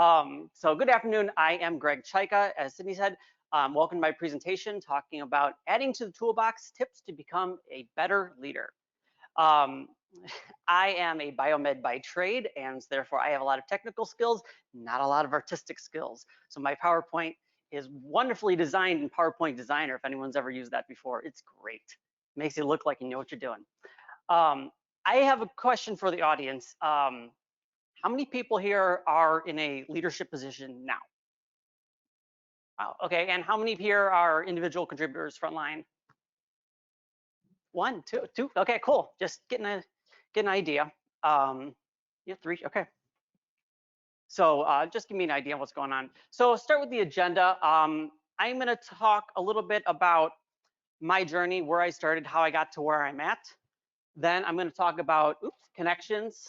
So good afternoon. I am Greg Czajka, as Sydney said. Welcome to my presentation talking about adding to the toolbox tips to become a better leader. Um, I am a biomed by trade, and therefore I have a lot of technical skills, not a lot of artistic skills. So my PowerPoint is wonderfully designed in PowerPoint Designer. If anyone's ever used that before, it's great. Makes you look like you know what you're doing. I have a question for the audience. How many people here are in a leadership position now? Wow, okay, and how many here are individual contributors frontline? One, two, okay, cool. Just getting an idea. Yeah, three, okay. So just give me an idea of what's going on. So start with the agenda. I'm gonna talk a little bit about my journey, where I started, how I got to where I'm at. Then I'm gonna talk about connections,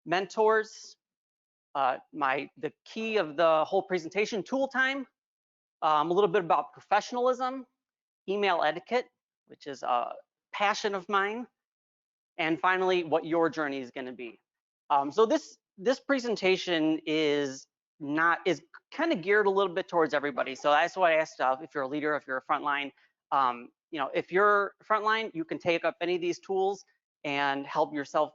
mentors, the key of the whole presentation, tool time, a little bit about professionalism, email etiquette, which is a passion of mine, and finally, what your journey is going to be. So this presentation is kind of geared a little bit towards everybody. So that's why I asked if you're a leader, if you're a frontline. If you're frontline, you can take up any of these tools and help yourself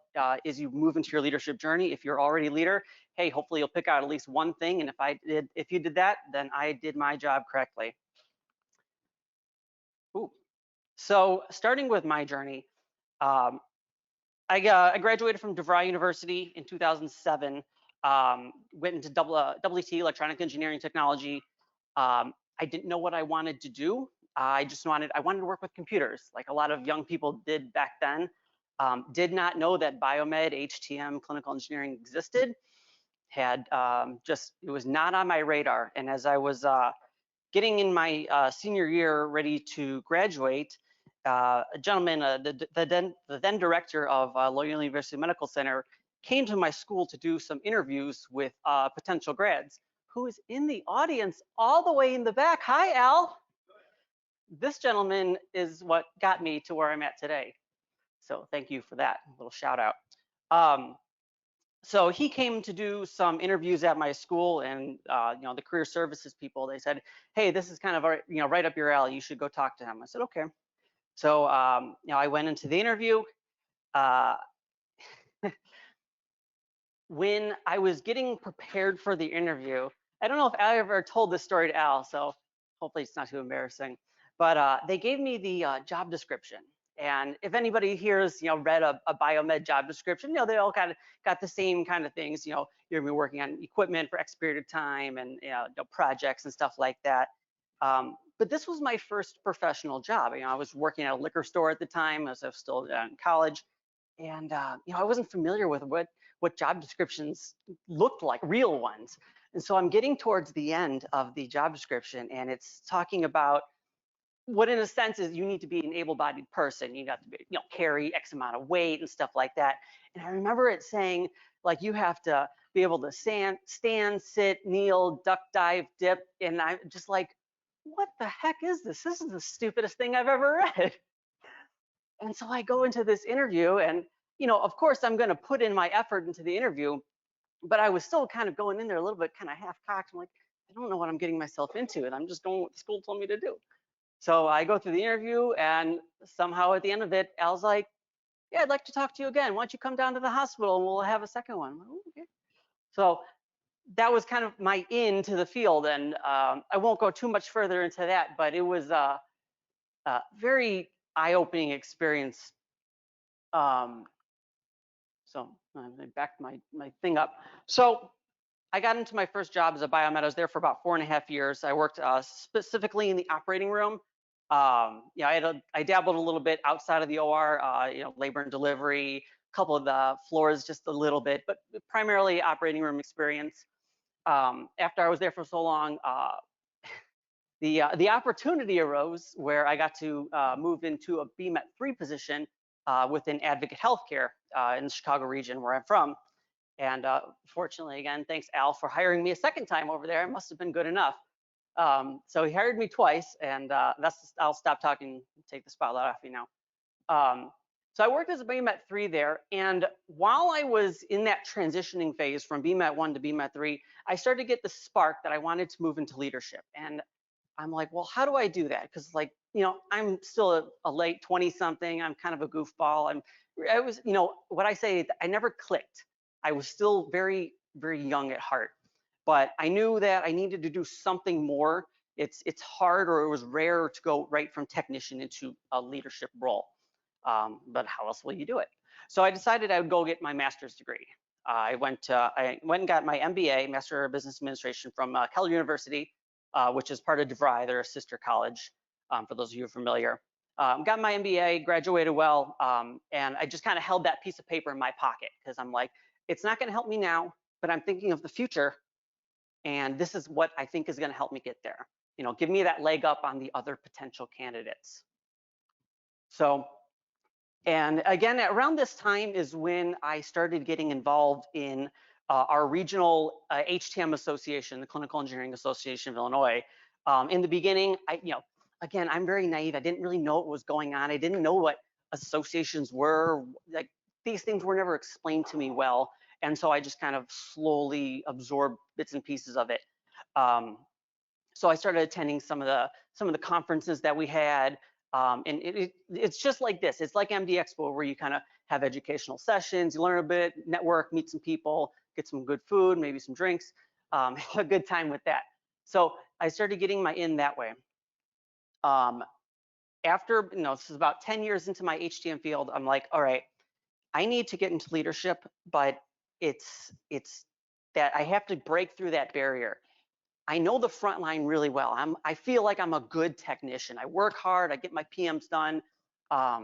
as you move into your leadership journey. If you're already a leader, hey, hopefully you'll pick out at least one thing, and if you did that, then I did my job correctly. Ooh. So starting with my journey, I graduated from DeVry University in 2007. Went into WT, electronic engineering technology. I didn't know what I wanted to do. I wanted to work with computers, like a lot of young people did back then. Did not know that biomed, HTM, clinical engineering existed. It was not on my radar. And as I was getting in my senior year, ready to graduate, a gentleman, the then director of Loyola University Medical Center, came to my school to do some interviews with potential grads, who is in the audience all the way in the back. Hi, Al. This gentleman is what got me to where I'm at today. So thank you for that little shout out. So he came to do some interviews at my school, and the career services people, they said, hey, this is kind of right up your alley. You should go talk to him. I said, okay. So I went into the interview. When I was getting prepared for the interview, I don't know if I ever told this story to Al, so hopefully it's not too embarrassing. But they gave me the job description. And if anybody here has read a biomed job description, they all kind of got the same kind of things. You're gonna be working on equipment for X period of time and projects and stuff like that. But this was my first professional job. I was working at a liquor store at the time as I was still in college, and I wasn't familiar with what job descriptions looked like, real ones. And so I'm getting towards the end of the job description, and it's talking about what in a sense is you need to be an able-bodied person. You got to be, carry X amount of weight and stuff like that. And I remember it saying, like, you have to be able to stand, sit, kneel, duck, dive, dip. And I'm just like, what the heck is this? This is the stupidest thing I've ever read. And so I go into this interview, and of course I'm going to put in my effort into the interview, but I was still kind of going in there a little bit kind of half-cocked. I'm like, I don't know what I'm getting myself into, and I'm just doing what the school told me to do. So I go through the interview, and somehow at the end of it, Al's like, yeah, I'd like to talk to you again. Why don't you come down to the hospital and we'll have a second one. Like, okay. So that was kind of my in to the field, and I won't go too much further into that, but it was a very eye-opening experience. So I backed my thing up. So I got into my first job as a biomed. I was there for about 4.5 years. I worked specifically in the operating room. I dabbled a little bit outside of the OR, labor and delivery, a couple of the floors just a little bit, but primarily operating room experience. After I was there for so long, the opportunity arose where I got to move into a BMET 3 position within Advocate Healthcare in the Chicago region where I'm from. And fortunately, again, thanks Al for hiring me a second time over there. It must have been good enough. So he hired me twice, and I'll stop talking and take the spotlight off you now. So I worked as a BMAT 3 there, and while I was in that transitioning phase from BMAT 1 to BMAT 3, I started to get the spark that I wanted to move into leadership. And I'm like, well, how do I do that? Because like, I'm still a late 20 something. I'm kind of a goofball. I was, what I say, I never clicked. I was still very, very young at heart, but I knew that I needed to do something more. It's hard, or it was rare to go right from technician into a leadership role. But how else will you do it? So I decided I would go get my master's degree. I went and got my MBA, Master of Business Administration, from Keller University, which is part of DeVry, their sister college, for those of you who are familiar. Got my MBA, graduated well, and I just kind of held that piece of paper in my pocket because I'm like, it's not going to help me now, but I'm thinking of the future, and this is what I think is going to help me get there. Give me that leg up on the other potential candidates. So, and again, around this time is when I started getting involved in our regional HTM association, the Clinical Engineering Association of Illinois. In the beginning, again, I'm very naive. I didn't really know what was going on. I didn't know what associations were. Like, these things were never explained to me well. And so I just kind of slowly absorbed bits and pieces of it. So I started attending some of the conferences that we had. And it's just like this. It's like MD Expo, where you kind of have educational sessions, you learn a bit, network, meet some people, get some good food, maybe some drinks, have a good time with that. So I started getting my in that way. After, this is about 10 years into my HTM field, I'm like, all right, I need to get into leadership, but it's that I have to break through that barrier. I know the front line really well. I feel like I'm a good technician. I work hard. I get my PMs done. I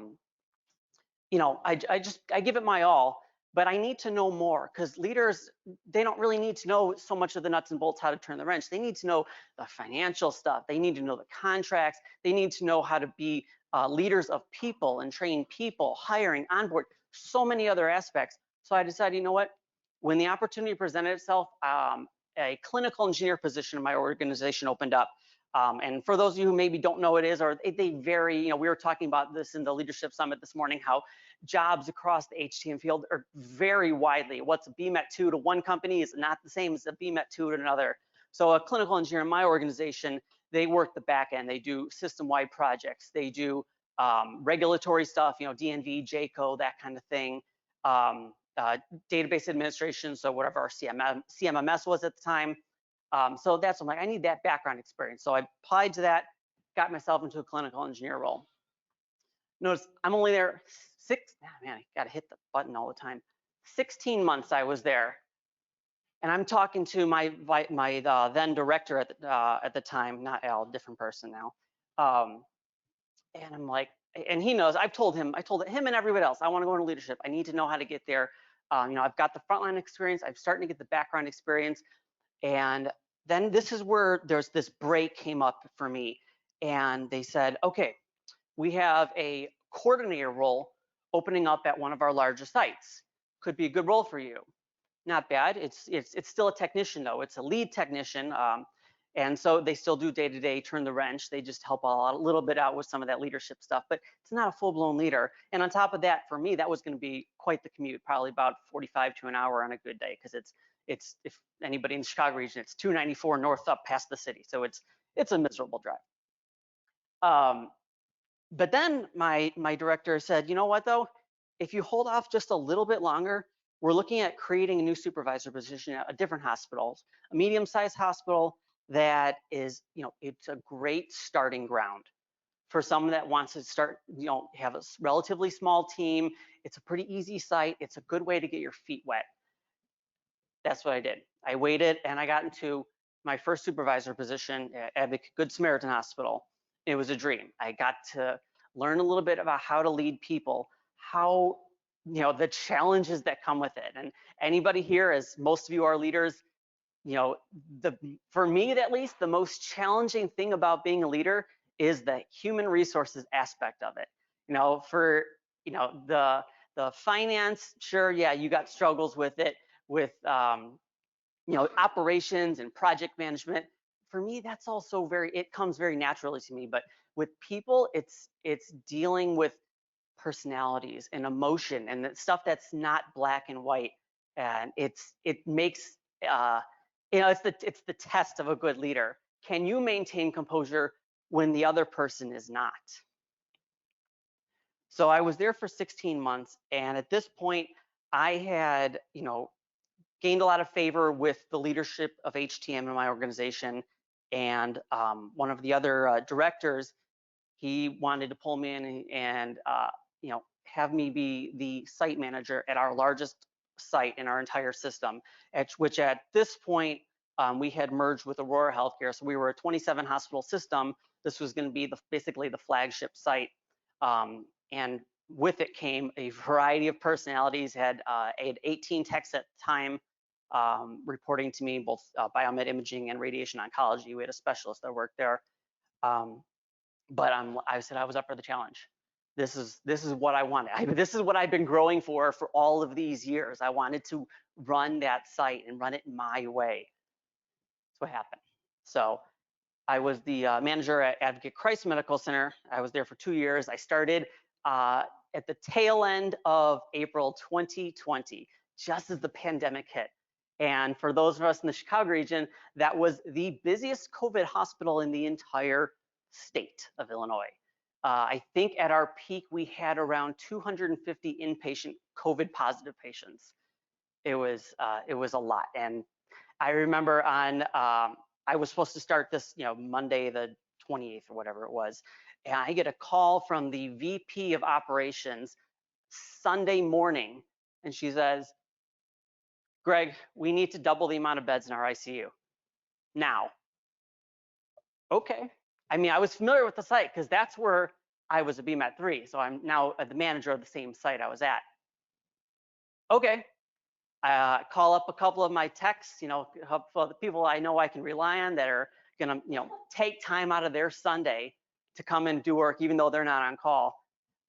give it my all, but I need to know more, because leaders, they don't really need to know so much of the nuts and bolts, how to turn the wrench. They need to know the financial stuff. They need to know the contracts. They need to know how to be leaders of people and train people, hiring, onboard, so many other aspects. So I decided, you know what? When the opportunity presented itself, a clinical engineer position in my organization opened up. And for those of you who maybe don't know what it is, or they vary, we were talking about this in the leadership summit this morning, how jobs across the HTM field are very widely. What's a BMAT 2 to one company is not the same as a BMAT 2 to another. So a clinical engineer in my organization, they work the back end. They do system-wide projects. They do regulatory stuff, DNV, JCO, that kind of thing. Database administration, so whatever our CMMS was at the time. So that's what I'm like, I need that background experience. So I applied to that, got myself into a clinical engineer role. Notice I'm only there man, I gotta hit the button all the time. 16 months I was there. And I'm talking to my then director at the time, not Al, different person now. And I'm like, and he knows, I told him and everybody else, I want to go into leadership. I need to know how to get there. I've got the frontline experience. I'm starting to get the background experience. And then this is where there's this break came up for me. And they said, okay, we have a coordinator role opening up at one of our largest sites. Could be a good role for you. Not bad. It's still a technician though. It's a lead technician. And so they still do day-to-day, turn the wrench. They just help a little bit out with some of that leadership stuff, but it's not a full-blown leader. And on top of that, for me, that was going to be quite the commute, probably about 45 to an hour on a good day, because it's if anybody in the Chicago region, it's 294 north up past the city. So it's a miserable drive. But then my director said, you know what though, if you hold off just a little bit longer, we're looking at creating a new supervisor position at a different hospital, a medium-sized hospital that is, it's a great starting ground for someone that wants to start, have a relatively small team. It's a pretty easy site. It's a good way to get your feet wet. That's what I did. I waited and I got into my first supervisor position at the Good Samaritan Hospital. It was a dream. I got to learn a little bit about how to lead people, how, the challenges that come with it. And anybody here, as most of you are leaders, for me at least, the most challenging thing about being a leader is the human resources aspect of it. For the finance, sure, yeah, you got struggles with it, with operations and project management. For me, that's also it comes very naturally to me. But with people, it's dealing with personalities and emotion and the stuff that's not black and white. And it makes it's the test of a good leader. Can you maintain composure when the other person is not? So I was there for 16 months, and at this point, I had, gained a lot of favor with the leadership of HTM in my organization, and one of the other directors, he wanted to pull me in and have me be the site manager at our largest site in our entire system, which at this point we had merged with Aurora Healthcare, so we were a 27 hospital system. This was going to be basically the flagship site, and with it came a variety of personalities. I had 18 techs at the time reporting to me, both biomed imaging and radiation oncology. We had a specialist that worked there. But I said I was up for the challenge. This is what I wanted. This is what I've been growing for all of these years. I wanted to run that site and run it my way. That's what happened. So I was the manager at Advocate Christ Medical Center. I was there for 2 years. I started at the tail end of April 2020, just as the pandemic hit. And for those of us in the Chicago region, that was the busiest COVID hospital in the entire state of Illinois. I think at our peak, we had around 250 inpatient COVID positive patients. It was a lot. And I remember I was supposed to start this, Monday the 28th or whatever it was. And I get a call from the VP of operations Sunday morning. And she says, Greg, we need to double the amount of beds in our ICU now. Okay. I mean, I was familiar with the site because that's where I was a BMAT 3. So I'm now the manager of the same site I was at. Okay. I call up a couple of my techs, for the people I know I can rely on that are gonna, take time out of their Sunday to come and do work, even though they're not on call.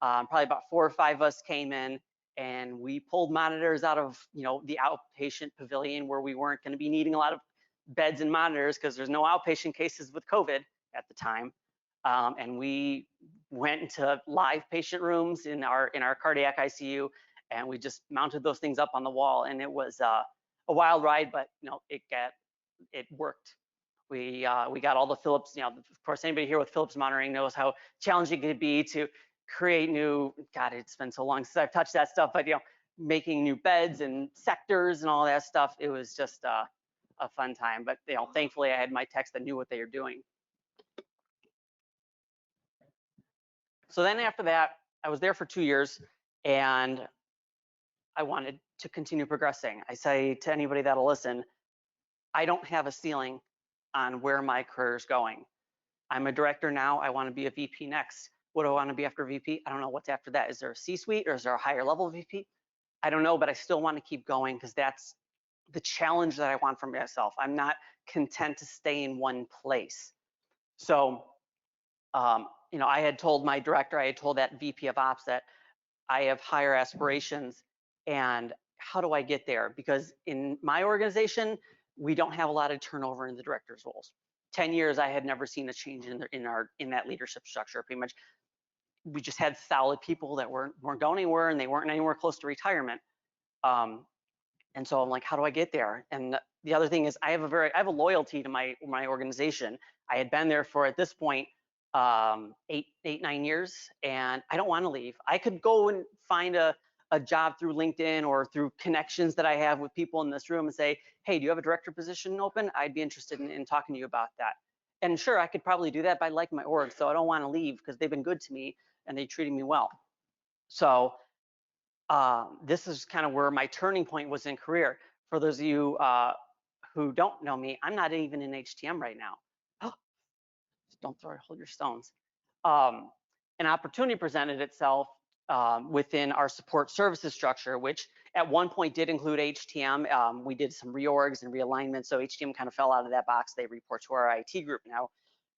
Probably about 4 or 5 of us came in and we pulled monitors out of, the outpatient pavilion where we weren't going to be needing a lot of beds and monitors because there's no outpatient cases with COVID at the time. And we went into live patient rooms in our cardiac ICU, and we just mounted those things up on the wall. And it was a wild ride, but it worked. We got all the Philips. Of course, anybody here with Philips monitoring knows how challenging it could be to create new. God, it's been so long since I've touched that stuff, but making new beds and sectors and all that stuff. It was just a fun time. But thankfully, I had my techs that knew what they were doing. So then after that, I was there for 2 years, and I wanted to continue progressing. I say to anybody that'll listen, I don't have a ceiling on where my career is going. I'm a director now. I want to be a VP next. What do I want to be after VP? I don't know what's after that. Is there a C-suite or is there a higher level VP? I don't know, but I still want to keep going because that's the challenge that I want for myself. I'm not content to stay in one place. So, I had told my director, I had told that VP of Ops that I have higher aspirations, and how do I get there? Because in my organization, we don't have a lot of turnover in the director's roles. 10 years, I had never seen a change in that leadership structure. Pretty much, we just had solid people that weren't going anywhere, and they weren't anywhere close to retirement. And so I'm like, how do I get there? And the other thing is, I have a loyalty to my organization. I had been there for, at this point, 9 years, and I don't want to leave. I could go and find a job through LinkedIn or through connections that I have with people in this room and say, hey, do you have a director position open? I'd be interested in talking to you about that. And sure, I could probably do that, but I like my org, so I don't want to leave because they've been good to me and they treated me well. So this is kind of where my turning point was in career. For those of you who don't know me, I'm not even in HTM right now. Don't hold your stones. An opportunity presented itself within our support services structure, which at one point did include HTM. We did some reorgs and realignments, so HTM kind of fell out of that box. They report to our IT group now.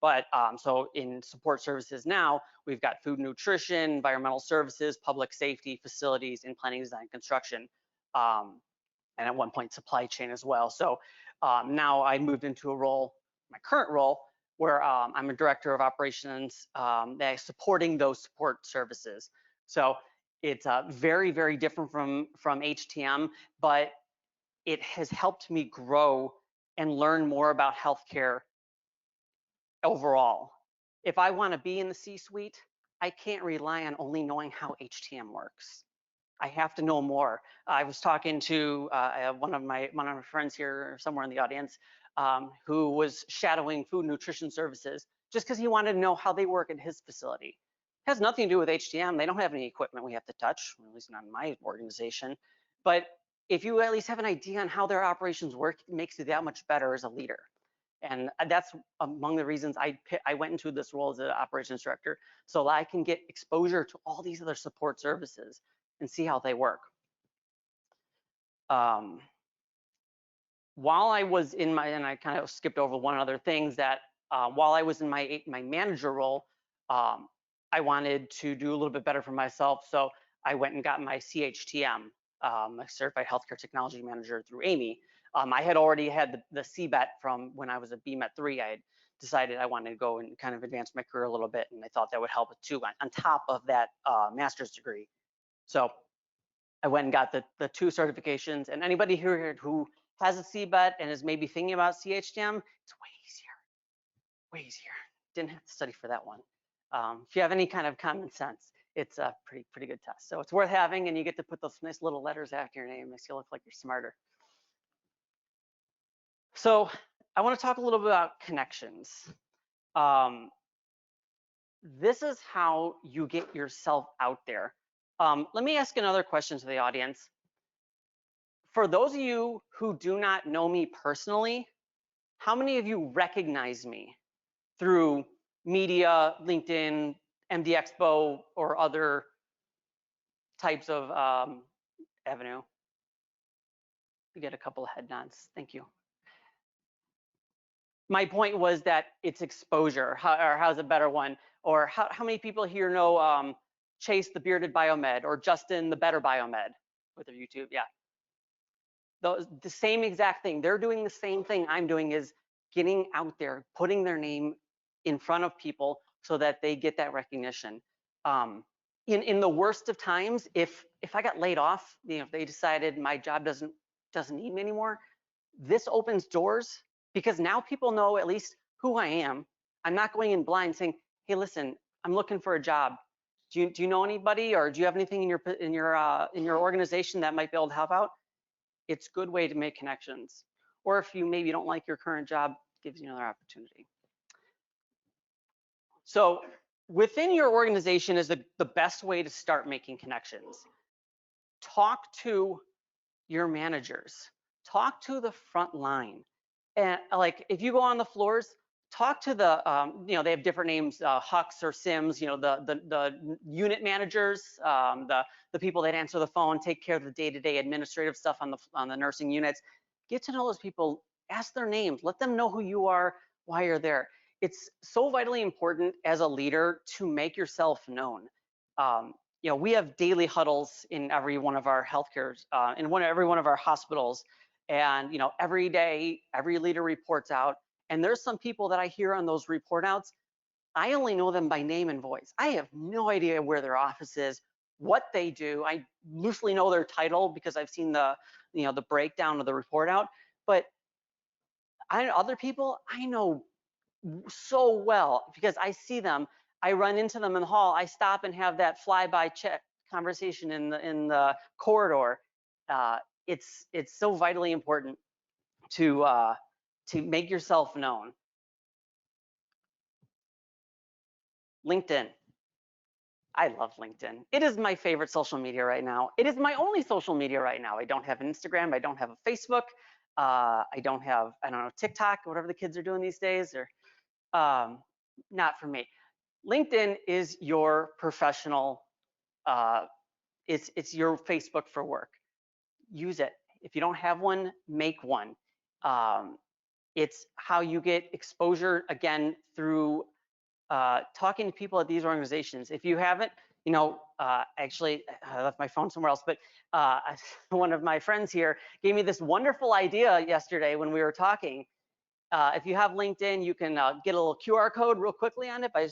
But so in support services now, we've got food and nutrition, environmental services, public safety, facilities, and planning, design, construction, and at one point supply chain as well. So now I moved into a role, my current role, where I'm a director of operations that is supporting those support services. So It's very, very different from HTM, but it has helped me grow and learn more about healthcare overall. If I want to be in the C-suite, I can't rely on only knowing how HTM works. I have to know more. I was talking to one of my friends here, somewhere in the audience, who was shadowing food nutrition services just because he wanted to know how they work at his facility. It has nothing to do with HTM. They don't have any equipment we have to touch, at least not in my organization. But if you at least have an idea on how their operations work, it makes you that much better as a leader. And that's among the reasons I went into this role as an operations director, so that I can get exposure to all these other support services and see how they work. While I was in my, and I kind of skipped over one other things that while I was in my manager role, I wanted to do a little bit better for myself. So I went and got my CHTM, a Certified Healthcare Technology Manager through Amy. I had already had the CBET from when I was a BMET 3. I had decided I wanted to go and kind of advance my career a little bit, and I thought that would help too on top of that master's degree. So I went and got the 2 certifications, and anybody here who has a CBET and is maybe thinking about CHTM, it's way easier. Didn't have to study for that one. If you have any kind of common sense, it's a pretty good test. So it's worth having, and you get to put those nice little letters after your name. Makes you look like you're smarter. So I want to talk a little bit about connections. This is how you get yourself out there. Let me ask another question to the audience. For those of you who do not know me personally, how many of you recognize me through media, LinkedIn, MD Expo, or other types of avenue? We get a couple of head nods. Thank you. My point was that it's exposure. How's a better one? Or how many people here know Chase the Bearded Biomed or Justin the Better Biomed with their YouTube? Yeah. The same exact thing. They're doing the same thing I'm doing, is getting out there, putting their name in front of people so that they get that recognition. In the worst of times, if I got laid off, if they decided my job doesn't need me anymore, this opens doors because now people know at least who I am. I'm not going in blind saying, hey, listen, I'm looking for a job. Do you know anybody, or do you have anything in your organization that might be able to help out? It's a good way to make connections. Or if you maybe don't like your current job, it gives you another opportunity. So within your organization is the best way to start making connections. Talk to your managers. Talk to the front line. And like if you go on the floors, talk to the, they have different names, Hux or Sims, the unit managers, the people that answer the phone, take care of the day-to-day administrative stuff on the nursing units. Get to know those people, ask their names, let them know who you are, why you're there. It's so vitally important as a leader to make yourself known. We have daily huddles in every one of our healthcare, every one of our hospitals. And every day, every leader reports out. And there's some people that I hear on those report outs, I only know them by name and voice. I have no idea where their office is, what they do. I loosely know their title because I've seen the breakdown of the report out. But other people I know so well because I see them. I run into them in the hall. I stop and have that flyby check conversation in the corridor. It's so vitally important to make yourself known. LinkedIn. I love LinkedIn. It is my favorite social media right now. It is my only social media right now. I don't have an Instagram. I don't have a Facebook. I don't have, TikTok, whatever the kids are doing these days, or not for me. LinkedIn is your professional, it's your Facebook for work. Use it. If you don't have one, make one. It's how you get exposure, again, through talking to people at these organizations. If you haven't, actually, I left my phone somewhere else, but one of my friends here gave me this wonderful idea yesterday when we were talking. If you have LinkedIn, you can get a little QR code real quickly on it by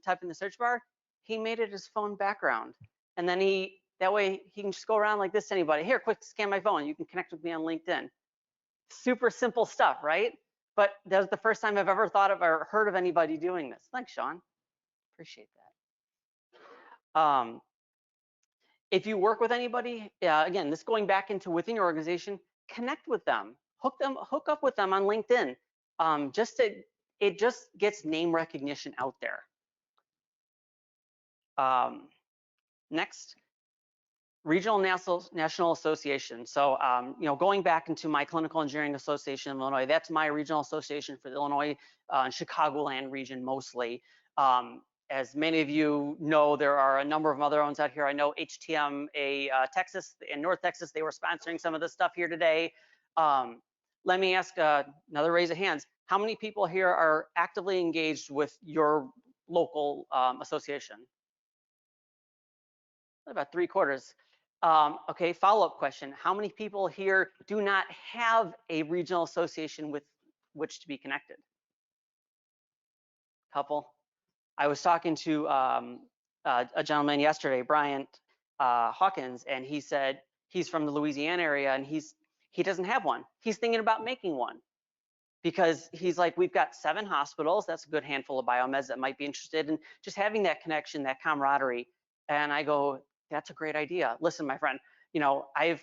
typing the search bar. He made it his phone background. And then he That way he can just go around like this to anybody. Here, quick, scan my phone. You can connect with me on LinkedIn. Super simple stuff, right? But that was the first time I've ever thought of or heard of anybody doing this. Thanks, Sean. Appreciate that. If you work with anybody, again, this going back into within your organization, connect with them, hook up with them on LinkedIn. It just gets name recognition out there. Next, Regional National Association. So, going back into my Clinical Engineering Association of Illinois, that's my regional association for the Illinois and Chicagoland region mostly. As many of you know, there are a number of other ones out here. I know HTM, Texas, in North Texas, they were sponsoring some of this stuff here today. Let me ask another raise of hands. How many people here are actively engaged with your local association? About 3/4. Okay, follow-up question. How many people here do not have a regional association with which to be connected? Couple. I was talking to a gentleman yesterday, Bryant Hawkins, and he said he's from the Louisiana area and he doesn't have one. He's thinking about making one because he's like, we've got 7 hospitals. That's a good handful of biomeds that might be interested in just having that connection, that camaraderie. And I go, that's a great idea. Listen, my friend, I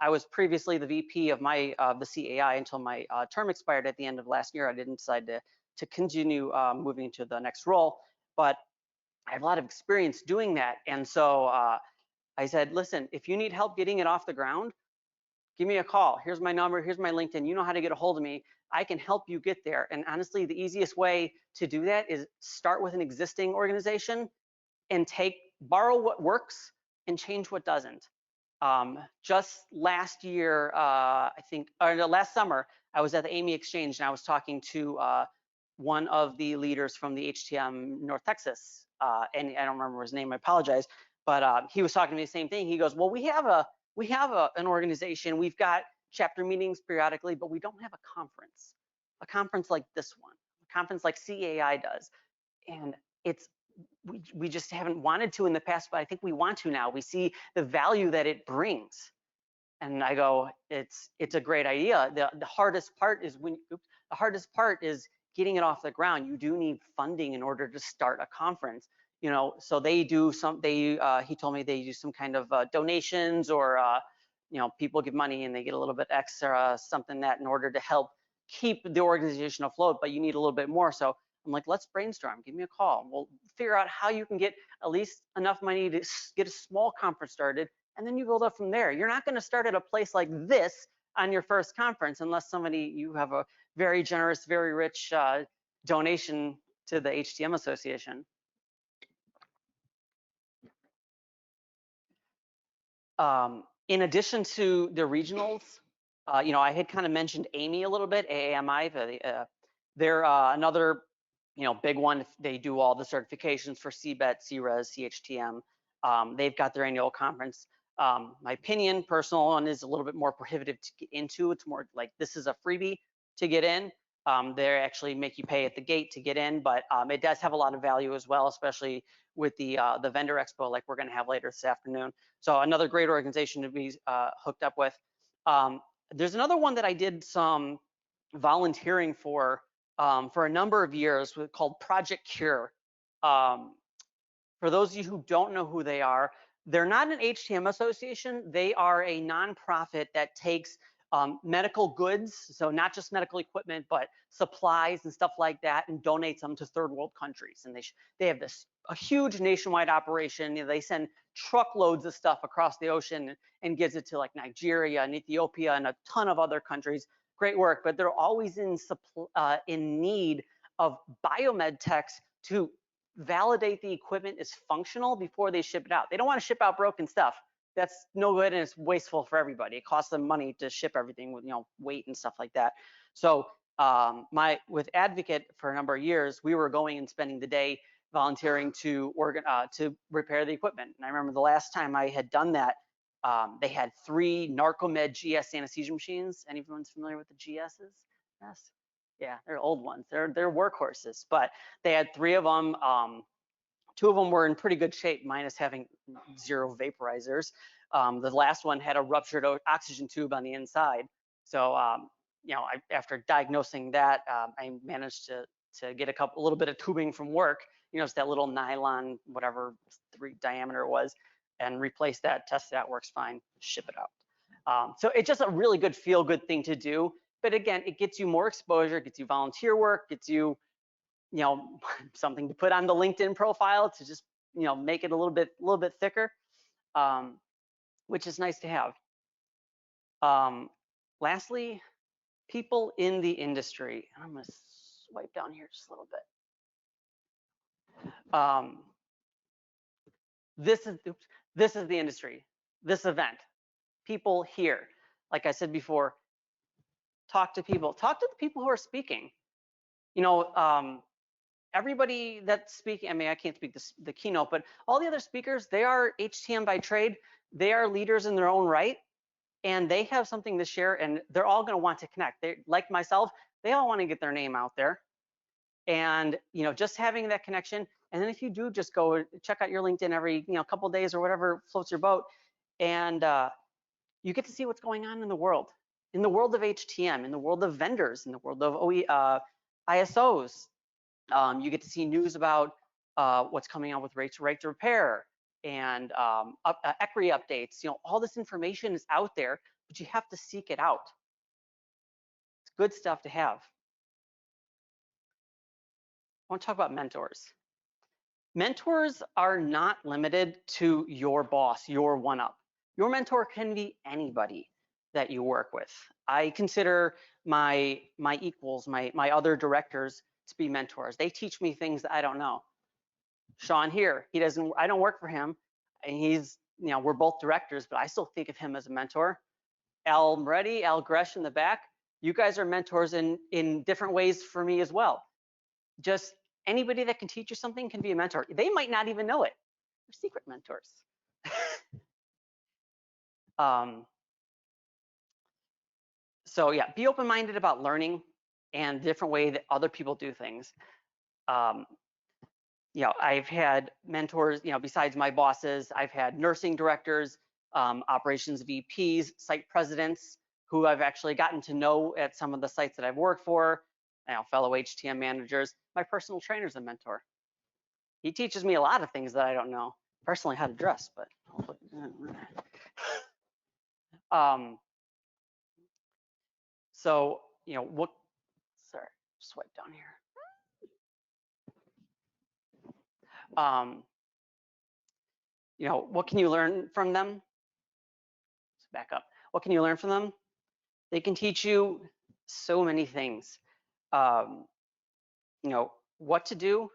was previously the VP of the CAI until my term expired at the end of last year. I didn't decide to continue moving to the next role, but I have a lot of experience doing that. And so I said, listen, if you need help getting it off the ground, give me a call. Here's my number. Here's my LinkedIn. You know how to get a hold of me. I can help you get there. And honestly, the easiest way to do that is start with an existing organization and borrow what works and change what doesn't. Just last year, last summer, I was at the AMI Exchange and I was talking to one of the leaders from the HTM North Texas, and I don't remember his name, I apologize, but he was talking to me the same thing. He goes, well, we have an organization, we've got chapter meetings periodically, but we don't have a conference like this one, a conference like CAI does. And we just haven't wanted to in the past, but I think we want to now. We see the value that it brings. And I go, it's a great idea. The hardest part is getting it off the ground. You do need funding in order to start a conference. So he told me they do some kind of donations or people give money and they get a little bit extra something that in order to help keep the organization afloat, but you need a little bit more. So I'm like, let's brainstorm, give me a call. We'll figure out how you can get at least enough money to get a small conference started, and then you build up from there. You're not gonna start at a place like this on your first conference unless you have a very generous, very rich donation to the HTM Association. In addition to the regionals, I had kind of mentioned AMI a little bit, AAMI, they're another big one. They do all the certifications for CBET, CRES, CHTM. They've got their annual conference. My opinion, personal one, is a little bit more prohibitive to get into. It's more like this is a freebie to get in. They actually make you pay at the gate to get in, but it does have a lot of value as well, especially with the vendor expo like we're going to have later this afternoon. So another great organization to be hooked up with. There's another one that I did some volunteering for a number of years called Project Cure. For those of you who don't know who they are, they're not an HTM association. They are a nonprofit that takes medical goods, so not just medical equipment, but supplies and stuff like that, and donates them to third world countries. And they have a huge nationwide operation. They send truckloads of stuff across the ocean and gives it to like Nigeria and Ethiopia and a ton of other countries. Great work, but they're always in need of biomed techs to validate the equipment is functional before they ship it out. They don't want to ship out broken stuff. That's no good and it's wasteful for everybody. It costs them money to ship everything with weight and stuff like that. So with Advocate for a number of years, we were going and spending the day volunteering to repair the equipment. And I remember the last time I had done that, they had 3 Narcomed GS anesthesia machines. Anyone's familiar with the GSs? Yes. Yeah, they're old ones. They're workhorses, but they had 3 of them. 2 of them were in pretty good shape, minus having 0 vaporizers. The last one had a ruptured oxygen tube on the inside. So, you know, after diagnosing that, I managed to get a little bit of tubing from work, you know, it's that little nylon, whatever 3 diameter it was, and replace that, test that, works fine, ship it out. So it's just a really good feel-good thing to do. But again, it gets you more exposure, gets you volunteer work, gets you, you know, something to put on the LinkedIn profile to just, you know, make it a little bit thicker, which is nice to have. Lastly, people in the industry. I'm gonna swipe down here just a little bit. This is the industry, this event. People here, like I said before, talk to the people who are speaking. You know, everybody that's speaking, I mean, I can't speak the keynote, but all the other speakers, they are HTM by trade. They are leaders in their own right, and they have something to share, and they're all going to want to connect. They, like myself, they all want to get their name out there. And, you know, just having that connection. And then if you do just go check out your LinkedIn every, you know, couple of days or whatever floats your boat, and you get to see what's going on in the world of HTM, in the world of vendors, in the world of ISOs. You get to see news about what's coming out with right to repair and ECRI updates. You know, all this information is out there, but you have to seek it out. It's good stuff to have. I want to talk about mentors. Mentors are not limited to your boss, your one-up. Your mentor can be anybody that you work with. I consider my equals, my other directors to be mentors. They teach me things that I don't know. Sean here, I don't work for him, and he's, you know, we're both directors, but I still think of him as a mentor. Al Moretti, Al Gresh in the back, you guys are mentors in different ways for me as well. Just anybody that can teach you something can be a mentor. They might not even know it. They're secret mentors. So yeah, be open-minded about learning and different way that other people do things. You know, I've had mentors, you know, besides my bosses, I've had nursing directors, operations VPs, site presidents, who I've actually gotten to know at some of the sites that I've worked for, you know, fellow HTM managers. My personal trainer's a mentor. He teaches me a lot of things that I don't know, personally how to dress, but so, you know, sorry, swipe down here. You know, what can you learn from them? Let's back up. What can you learn from them? They can teach you so many things. You know, what to do,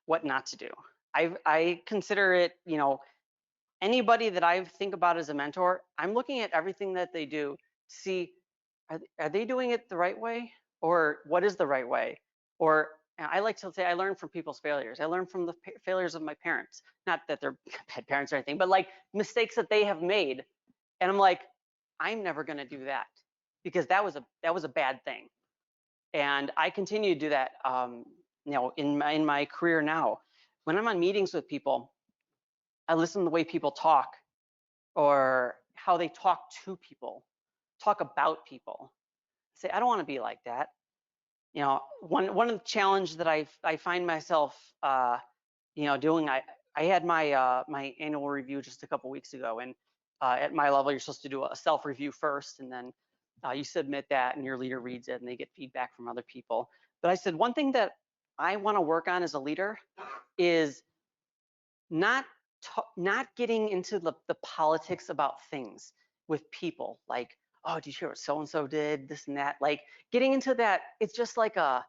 what not to do. I consider it, you know, anybody that I think about as a mentor, I'm looking at everything that they do to see, are they doing it the right way? Or what is the right way? Or I like to say I learn from people's failures. I learn from the failures of my parents. Not that they're bad parents or anything, but like mistakes that they have made. And I'm like, I'm never gonna do that because that was a bad thing. And I continue to do that, you know, in my career now. When I'm on meetings with people, I listen to the way people talk or how they talk to people, talk about people. Say, I don't want to be like that. You know, one of the challenge that I find myself, you know, doing. I had my my annual review just a couple weeks ago, and at my level, you're supposed to do a self review first, and then you submit that, and your leader reads it, and they get feedback from other people. But I said one thing that I want to work on as a leader is not getting into the politics about things with people, like, oh, did you hear what so and so did, this and that, like getting into that. It's just like an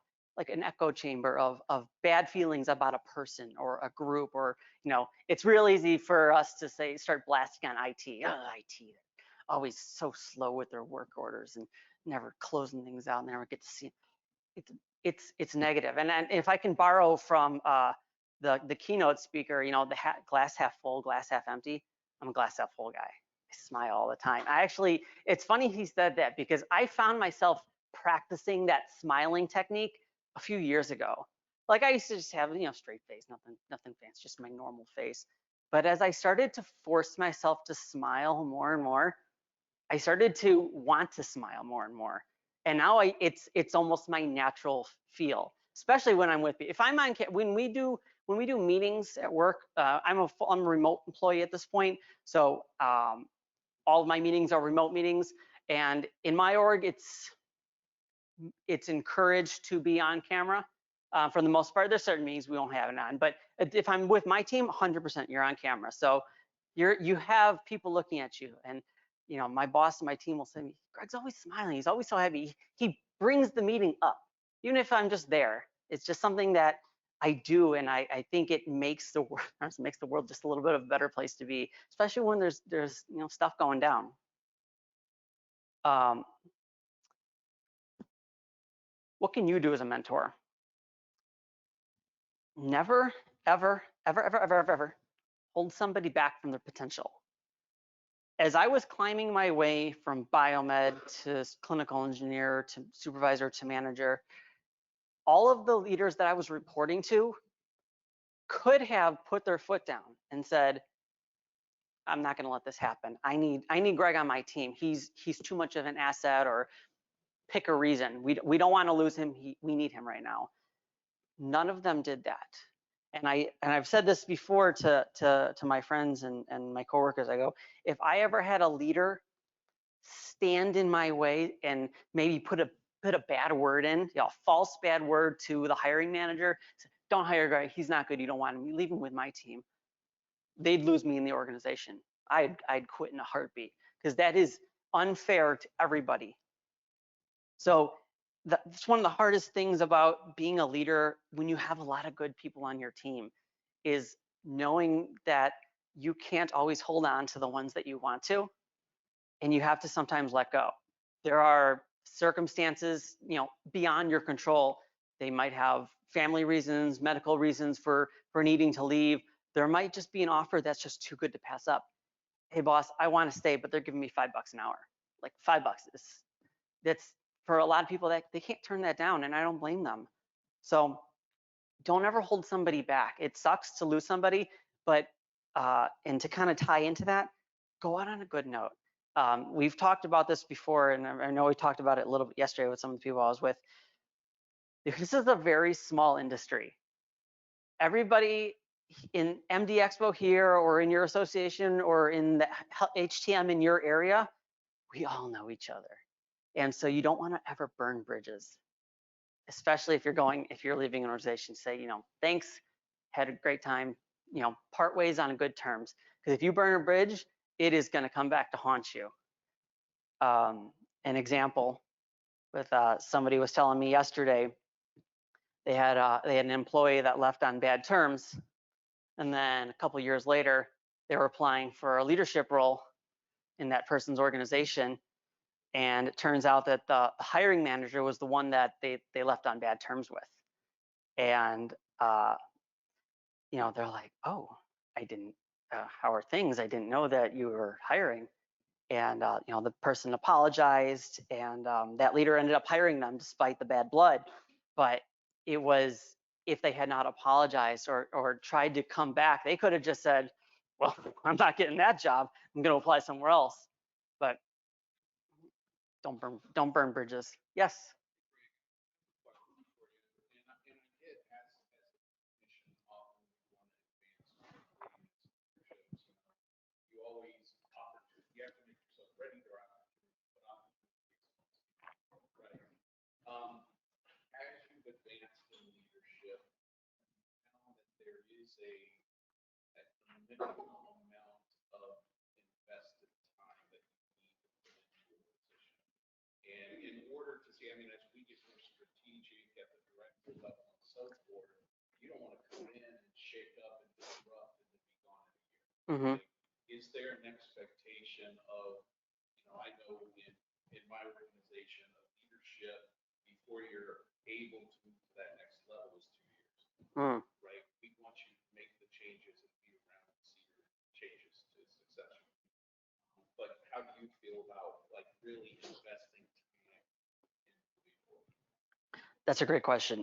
echo chamber of bad feelings about a person or a group, or, you know, it's real easy for us to start blasting on IT. Oh, IT, always so slow with their work orders and never closing things out, and never get to see it's negative. And if I can borrow from the keynote speaker, you know, the glass half full, glass half empty. I'm a glass half full guy. I smile all the time. It's funny he said that because I found myself practicing that smiling technique a few years ago. Like I used to just have, straight face, nothing fancy, just my normal face. But as I started to force myself to smile more and more, I started to want to smile more and more. And now it's almost my natural feel, especially when I'm with, if I'm on, when we do meetings at work, I'm a remote employee at this point. So all of my meetings are remote meetings. And in my org, it's encouraged to be on camera. For the most part, there's certain meetings we won't have it on, but if I'm with my team, 100% you're on camera. So you have people looking at you, and my boss and my team will say, Greg's always smiling. He's always so happy. He brings the meeting up, even if I'm just there. It's just something that I do, and I think it makes the world just a little bit of a better place to be, especially when there's stuff going down. What can you do as a mentor? Never, ever, ever, ever, ever, ever, ever hold somebody back from their potential. As I was climbing my way from biomed to clinical engineer to supervisor to manager, all of the leaders that I was reporting to could have put their foot down and said, I'm not going to let this happen. I need Greg on my team. He's too much of an asset, or pick a reason. We don't want to lose him. We need him right now. None of them did that. And I've said this before to my friends and my coworkers. I go, if I ever had a leader stand in my way and maybe put a bad word in, false bad word to the hiring manager, don't hire Greg, he's not good, you don't want him, you leave him with my team, they'd lose me in the organization. I'd quit in a heartbeat, because that is unfair to everybody. So that's one of the hardest things about being a leader when you have a lot of good people on your team, is knowing that you can't always hold on to the ones that you want to, and you have to sometimes let go. There are circumstances, beyond your control. They might have family reasons, medical reasons for needing to leave. There might just be an offer that's just too good to pass up. Hey boss, I want to stay, but they're giving me $5 an hour. Like $5 that's for a lot of people that they can't turn that down, and I don't blame them. So don't ever hold somebody back. It sucks to lose somebody, but and to kind of tie into that, go out on a good note. We've talked about this before, and I know we talked about it a little bit yesterday with some of the people I was with. This is a very small industry. Everybody in MD Expo here, or in your association, or in the HTM in your area, we all know each other. And so you don't want to ever burn bridges, especially if you're leaving an organization. Say, thanks, had a great time, part ways on good terms. Because if you burn a bridge, it is going to come back to haunt you. An example with somebody was telling me yesterday, they had an employee that left on bad terms, and then a couple years later, they were applying for a leadership role in that person's organization, and it turns out that the hiring manager was the one that they left on bad terms with. And they're like, oh, I didn't, how are things? I didn't know that you were hiring. And the person apologized, and that leader ended up hiring them despite the bad blood. But it was, if they had not apologized or tried to come back, they could have just said, well, I'm not getting that job, I'm going to apply somewhere else. But don't burn bridges. Yes. Mm-hmm. Is there an expectation of, I know in my organization of leadership, before you're able to move to that next level is 2 years, right? We want you to make the changes and be around and see your changes to success. But how do you feel about like really investing time in people? That's a great question.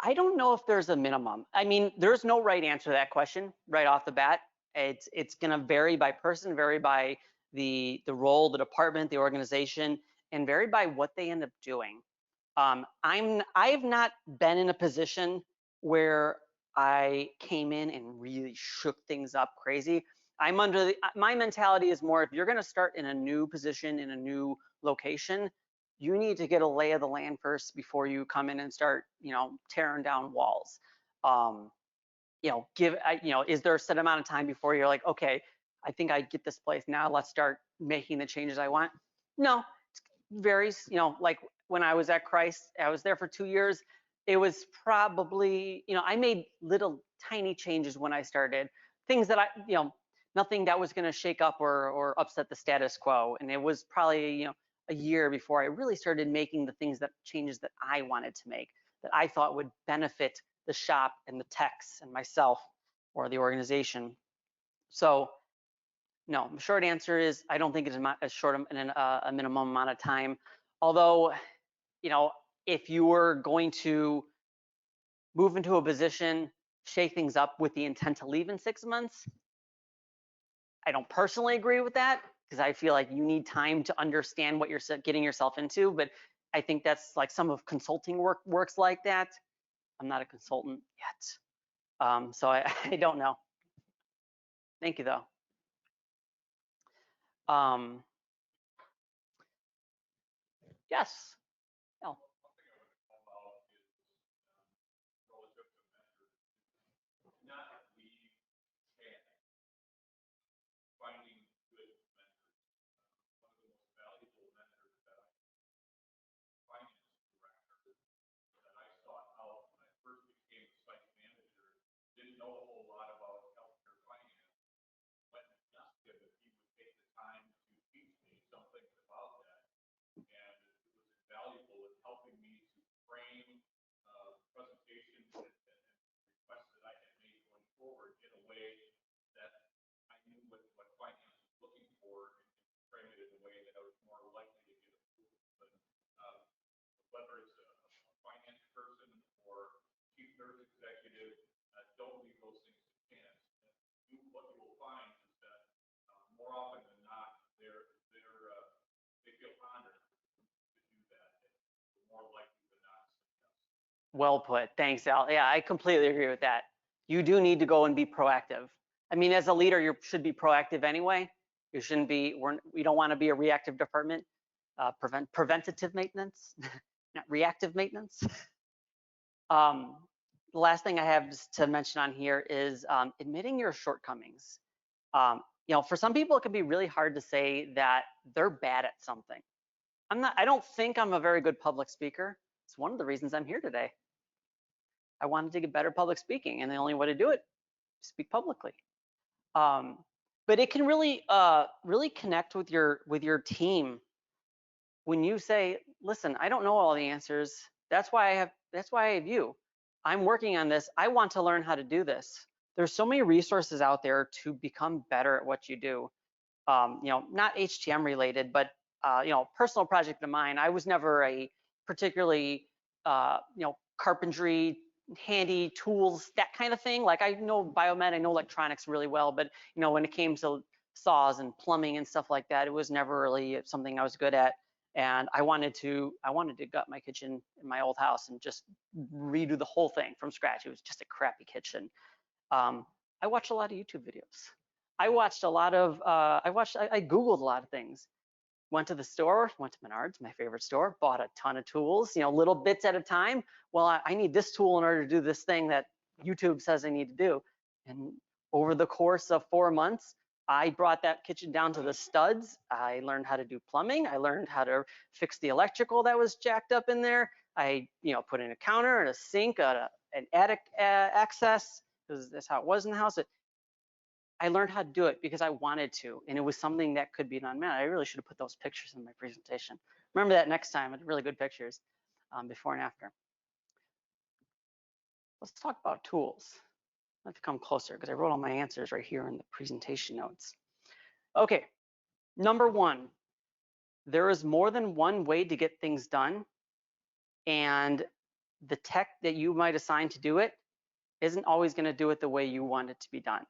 I don't know if there's a minimum. I mean, there's no right answer to that question right off the bat. It's going to vary by person, vary by the role, the department, the organization, and vary by what they end up doing. I've not been in a position where I came in and really shook things up crazy. I'm under the, my mentality is more, if you're going to start in a new position in a new location, you need to get a lay of the land first before you come in and start, tearing down walls. Is there a set amount of time before you're like, okay, I think I get this place now, let's start making the changes I want? No, it varies. Like when I was at Christ, I was there for 2 years. It was probably, I made little tiny changes when I started, things that nothing that was going to shake up or upset the status quo. And it was probably, a year before I really started making the changes that I wanted to make, that I thought would benefit the shop and the techs and myself or the organization. So no, the short answer is I don't think it's as short a minimum amount of time. Although, if you were going to move into a position, shake things up with the intent to leave in 6 months, I don't personally agree with that, because I feel like you need time to understand what you're getting yourself into. But I think that's like some of consulting works like that. I'm not a consultant yet, so I don't know. Thank you though. Yes. Oh. Finding good mentors. One of the most valuable mentors that I finance director that I sought out when I first became a site manager, didn't know a whole lot about healthcare finance, but asked him if he would take the time to teach me something about that. And it was invaluable in helping me to frame presentations and requests that I had made going forward in a way that I knew what finance was looking for, and frame it in a way that I was more likely to get approval. But whether it's a finance person or chief nurse executive, don't leave those things to chance. And what you will find is that more often than not, they feel honored to do that, and more likely than not. Well put. Thanks, Al. Yeah, I completely agree with that. You do need to go and be proactive. I mean, as a leader, you should be proactive anyway. You shouldn't be, we don't want to be a reactive department. Preventative maintenance, not reactive maintenance. The last thing I have to mention on here is admitting your shortcomings. For some people, it can be really hard to say that they're bad at something. I don't think I'm a very good public speaker. It's one of the reasons I'm here today. I wanted to get better public speaking, and the only way to do it is speak publicly. But it can really connect with your team when you say, listen, I don't know all the answers. That's why I have you. I'm working on this. I want to learn how to do this. There's so many resources out there to become better at what you do. Not HTM related, but personal project of mine. I was never a particularly carpentry, handy tools, that kind of thing. Like I know biomed, I know electronics really well, but when it came to saws and plumbing and stuff like that, it was never really something I was good at. And I wanted to gut my kitchen in my old house and just redo the whole thing from scratch. It was just a crappy kitchen. I watched a lot of YouTube videos. I watched a lot of, I Googled a lot of things. Went to the store, went to Menards, my favorite store, bought a ton of tools, little bits at a time. Well, I need this tool in order to do this thing that YouTube says I need to do. And over the course of 4 months, I brought that kitchen down to the studs. I learned how to do plumbing. I learned how to fix the electrical that was jacked up in there. I, put in a counter and a sink, an attic access, because that's how it was in the house. I learned how to do it because I wanted to, and it was something that could be done. Man, I really should have put those pictures in my presentation. Remember that next time, really good pictures before and after. Let's talk about tools. Let's come closer because I wrote all my answers right here in the presentation notes. Okay, number one, there is more than one way to get things done, and the tech that you might assign to do it isn't always going to do it the way you want it to be done.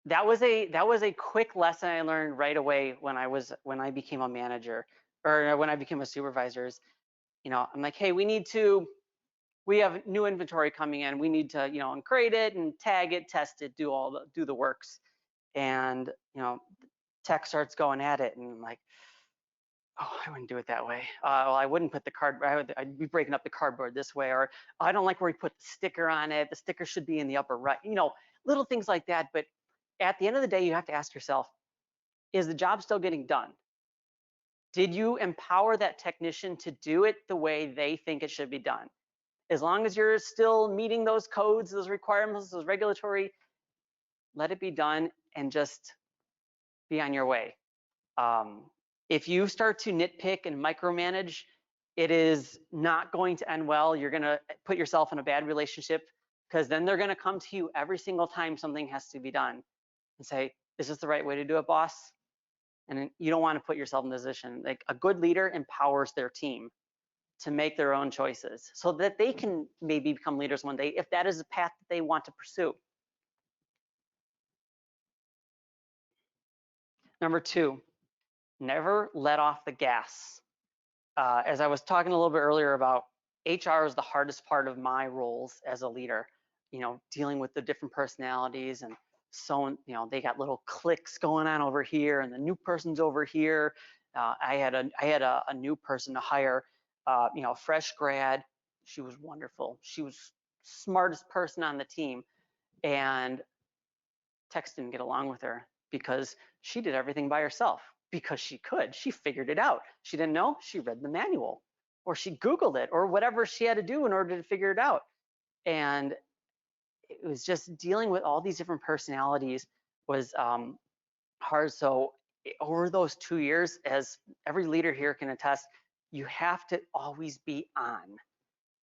That was a quick lesson I learned right away when I became a manager, or when I became a supervisor. I'm like, hey, we have new inventory coming in. We need to, grade it and tag it, test it, do the works. And, tech starts going at it, and I'm like, oh, I wouldn't do it that way. Well, I wouldn't put the I'd be breaking up the cardboard this way, or I don't like where we put the sticker on it. The sticker should be in the upper right, little things like that. But at the end of the day, you have to ask yourself, is the job still getting done? Did you empower that technician to do it the way they think it should be done? As long as you're still meeting those codes, those requirements, those regulatory, let it be done and just be on your way. If you start to nitpick and micromanage, it is not going to end well. You're going to put yourself in a bad relationship, because then they're going to come to you every single time something has to be done and say, is this the right way to do it, boss? And you don't want to put yourself in the position. Like, a good leader empowers their team to make their own choices so that they can maybe become leaders one day if that is a path that they want to pursue. Number 2, never let off the gas. As I was talking a little bit earlier about, HR is the hardest part of my roles as a leader, dealing with the different personalities, and so, they got little cliques going on over here, and the new person's over here. I had a new person to hire, fresh grad. She was wonderful. She was smartest person on the team, and Tex didn't get along with her because she did everything by herself, because she could. She figured it out. She didn't know, she read the manual, or she Googled it, or whatever she had to do in order to figure it out. And it was just dealing with all these different personalities was hard. So over those 2 years, as every leader here can attest, you have to always be on.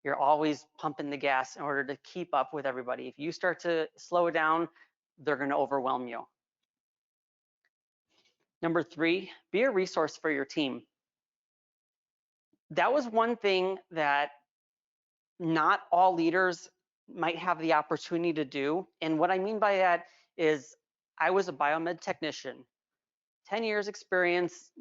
You're always pumping the gas in order to keep up with everybody. If you start to slow down, they're going to overwhelm you. Number 3, be a resource for your team. That was one thing that not all leaders might have the opportunity to do. And what I mean by that is, I was a biomed technician, 10 years experience,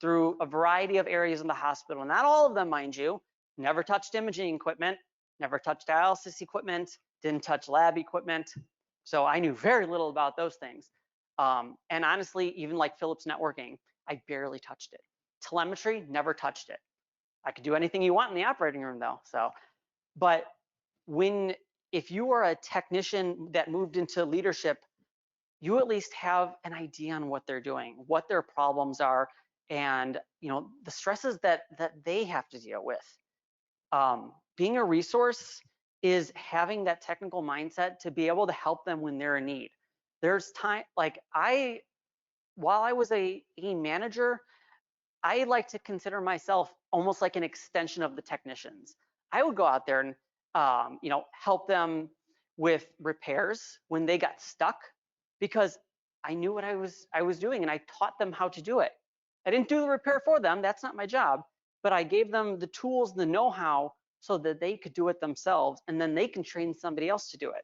through a variety of areas in the hospital. Not all of them, mind you. Never touched imaging equipment, never touched dialysis equipment, didn't touch lab equipment. So I knew very little about those things. And honestly, even like Philips networking, I barely touched it. Telemetry, never touched it. I could do anything you want in the operating room though. So, but if you are a technician that moved into leadership, you at least have an idea on what they're doing, what their problems are, and the stresses that they have to deal with. Being a resource is having that technical mindset to be able to help them when they're in need. There's time, like while I was a manager, I like to consider myself almost like an extension of the technicians. I would go out there and help them with repairs when they got stuck, because I knew what I was doing, and I taught them how to do it. I didn't do the repair for them, that's not my job, but I gave them the tools, the know-how, so that they could do it themselves, and then they can train somebody else to do it.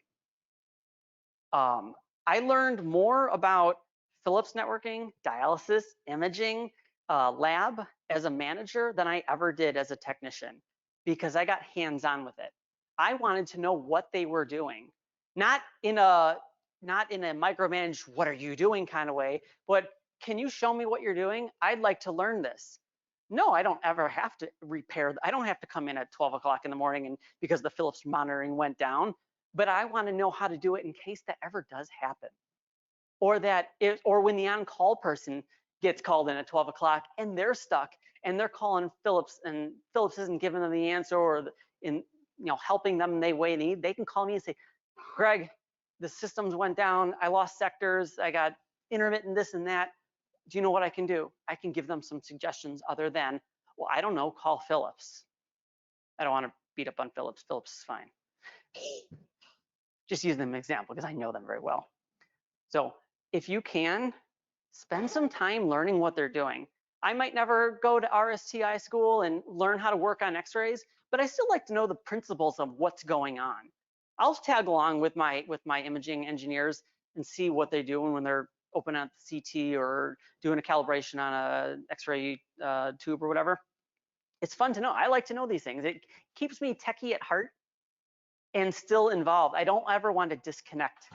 I learned more about Philips networking, dialysis, imaging, lab as a manager than I ever did as a technician, because I got hands-on with it. I wanted to know what they were doing, not in a micromanage, what are you doing kind of way, but can you show me what you're doing? I'd like to learn this. No, I don't ever have to repair. I don't have to come in at 12 o'clock in the morning and because the Philips monitoring went down, but I want to know how to do it in case that ever does happen. Or when the on-call person gets called in at 12 o'clock and they're stuck and they're calling Philips and Philips isn't giving them the answer, or helping them the way they need, they can call me and say, Greg, the systems went down, I lost sectors, I got intermittent this and that. Do you know what I can do? I can give them some suggestions other than, well, I don't know, call Philips. I don't want to beat up on Philips. Philips is fine. Just use them as an example because I know them very well. So if you can, spend some time learning what they're doing. I might never go to RSTI school and learn how to work on x-rays, but I still like to know the principles of what's going on. I'll tag along with my imaging engineers and see what they're doing when they're opening up the CT or doing a calibration on a x-ray tube or whatever. It's fun to know. I like to know these things. It keeps me techie at heart and still involved. I don't ever want to disconnect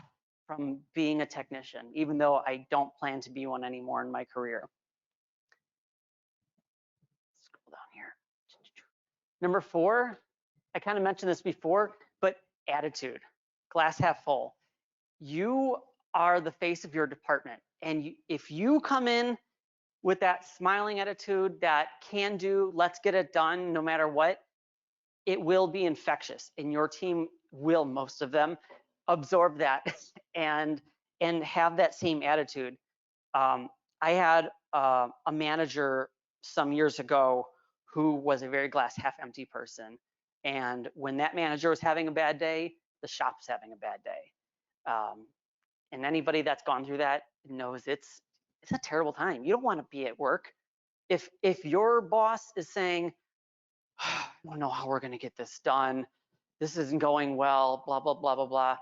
from being a technician, even though I don't plan to be one anymore in my career. Scroll down here. Number 4, I kind of mentioned this before, but attitude, glass half full. You are the face of your department. And if you come in with that smiling attitude, that can do, let's get it done no matter what, it will be infectious, and your team will, most of them, absorb that and have that same attitude. I had a manager some years ago who was a very glass half empty person, and when that manager was having a bad day, the shop was having a bad day. And anybody that's gone through that knows it's a terrible time. You don't want to be at work. If your boss is saying, I don't know how we're going to get this done, this isn't going well, blah blah blah blah blah,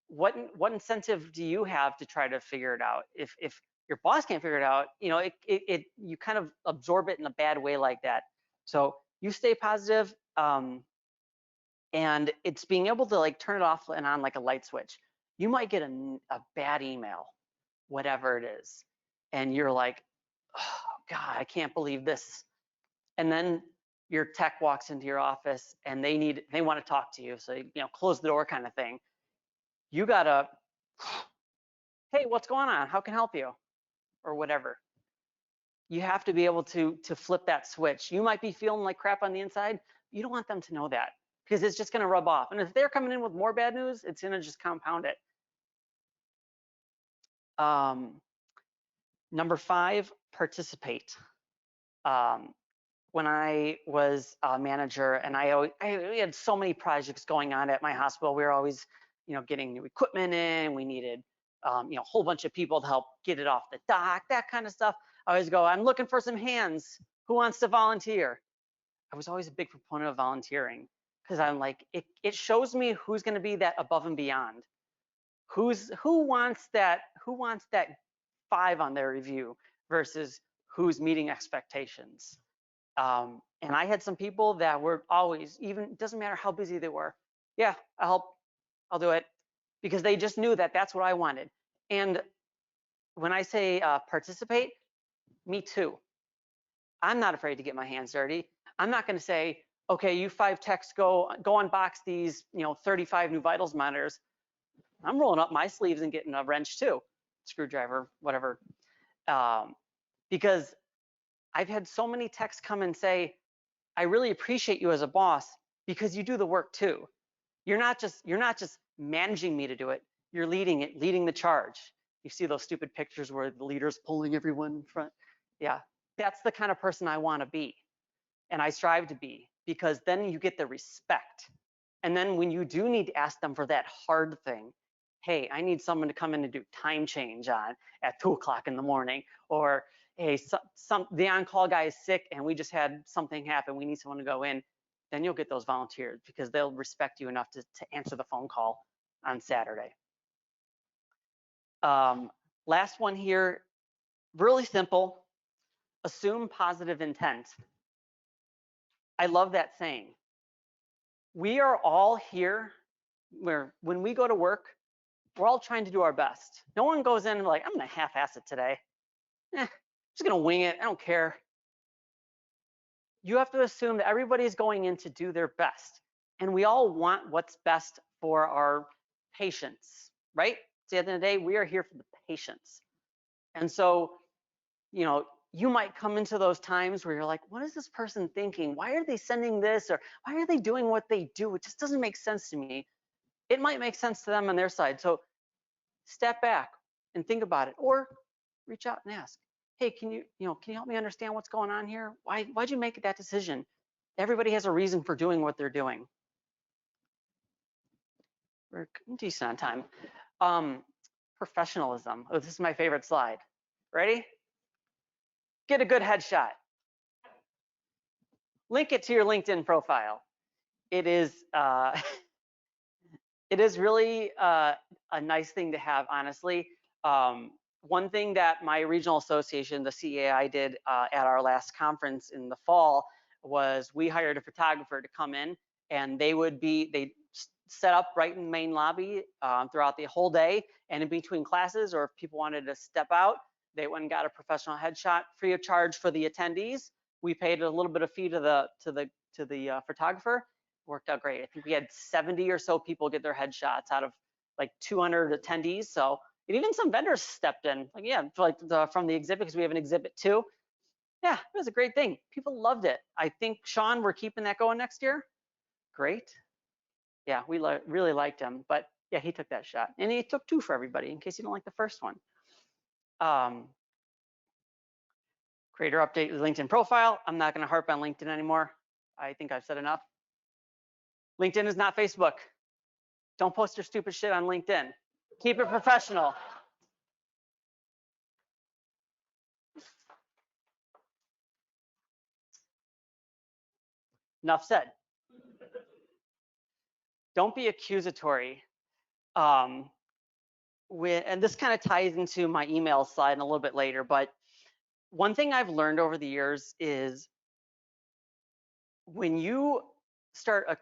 what incentive do you have to try to figure it out? If your boss can't figure it out, you know, you kind of absorb it in a bad way like that. So you stay positive, and it's being able to like turn it off and on like a light switch. You might get a bad email, whatever it is, and you're like, oh God, I can't believe this. And then your tech walks into your office and they want to talk to you. So, you know, close the door kind of thing. You gotta, hey, what's going on? How can I help you? Or whatever. You have to be able to flip that switch. You might be feeling like crap on the inside. You don't want them to know that, because it's just gonna rub off. And if they're coming in with more bad news, it's gonna just compound it. Number 5, participate. When I was a manager, and we had so many projects going on at my hospital, we were always, you know, getting new equipment in. We needed, you know, a whole bunch of people to help get it off the dock, that kind of stuff. I always go, I'm looking for some hands. Who wants to volunteer? I was always a big proponent of volunteering, because I'm like, it shows me who's going to be that above and beyond. Who wants that 5 on their review versus who's meeting expectations. And I had some people that were always, even, it doesn't matter how busy they were, yeah, I'll help, I'll do it, because they just knew that that's what I wanted. And when I say participate, me too. I'm not afraid to get my hands dirty. I'm not going to say, okay, you 5 techs go unbox these, you know, 35 new vitals monitors. I'm rolling up my sleeves and getting a wrench too, screwdriver, whatever, because I've had so many techs come and say, I really appreciate you as a boss because you do the work too. You're not just managing me to do it. You're leading the charge. You see those stupid pictures where the leader's pulling everyone in front. Yeah, that's the kind of person I want to be, and I strive to be, because then you get the respect. And then when you do need to ask them for that hard thing, hey, I need someone to come in and do time change on at 2 o'clock in the morning, or hey, the on-call guy is sick and we just had something happen, we need someone to go in, then you'll get those volunteers, because they'll respect you enough to answer the phone call on Saturday. Last one here, really simple, assume positive intent. I love that saying. We are all here when we go to work, we're all trying to do our best. No one goes in and like, I'm gonna half-ass it today. Just gonna wing it, I don't care. You have to assume that everybody's going in to do their best. And we all want what's best for our patients, right? So at the end of the day, we are here for the patients. And so, you know, you might come into those times where you're like, what is this person thinking? Why are they sending this? Or why are they doing what they do? It just doesn't make sense to me. It might make sense to them on their side. So step back and think about it, or reach out and ask, hey, can you help me understand what's going on here? Why'd you make that decision? Everybody has a reason for doing what they're doing. We're decent on time. Professionalism. Oh, this is my favorite slide. Ready? get a good headshot. Link it to your LinkedIn profile. It is it is really a nice thing to have, honestly. One thing that my regional association, the CAI, did at our last conference in the fall was we hired a photographer to come in, and they set up right in the main lobby throughout the whole day, and in between classes, or if people wanted to step out, they went and got a professional headshot free of charge for the attendees. We paid a little bit of fee to the photographer. Worked out great. I think we had 70 or so people get their headshots out of like 200 attendees. So, and even some vendors stepped in. Like, yeah, like from the exhibit, because we have an exhibit too. Yeah, it was a great thing. People loved it. I think, Sean, we're keeping that going next year. Great. Yeah, we really liked him. But yeah, he took that shot. And he took 2 for everybody in case you don't like the first one. Creator update the LinkedIn profile. I'm not going to harp on LinkedIn anymore. I think I've said enough. LinkedIn is not Facebook. Don't post your stupid shit on LinkedIn. Keep it professional. Enough said. Don't be accusatory. And this kind of ties into my email slide a little bit later, but one thing I've learned over the years is when you start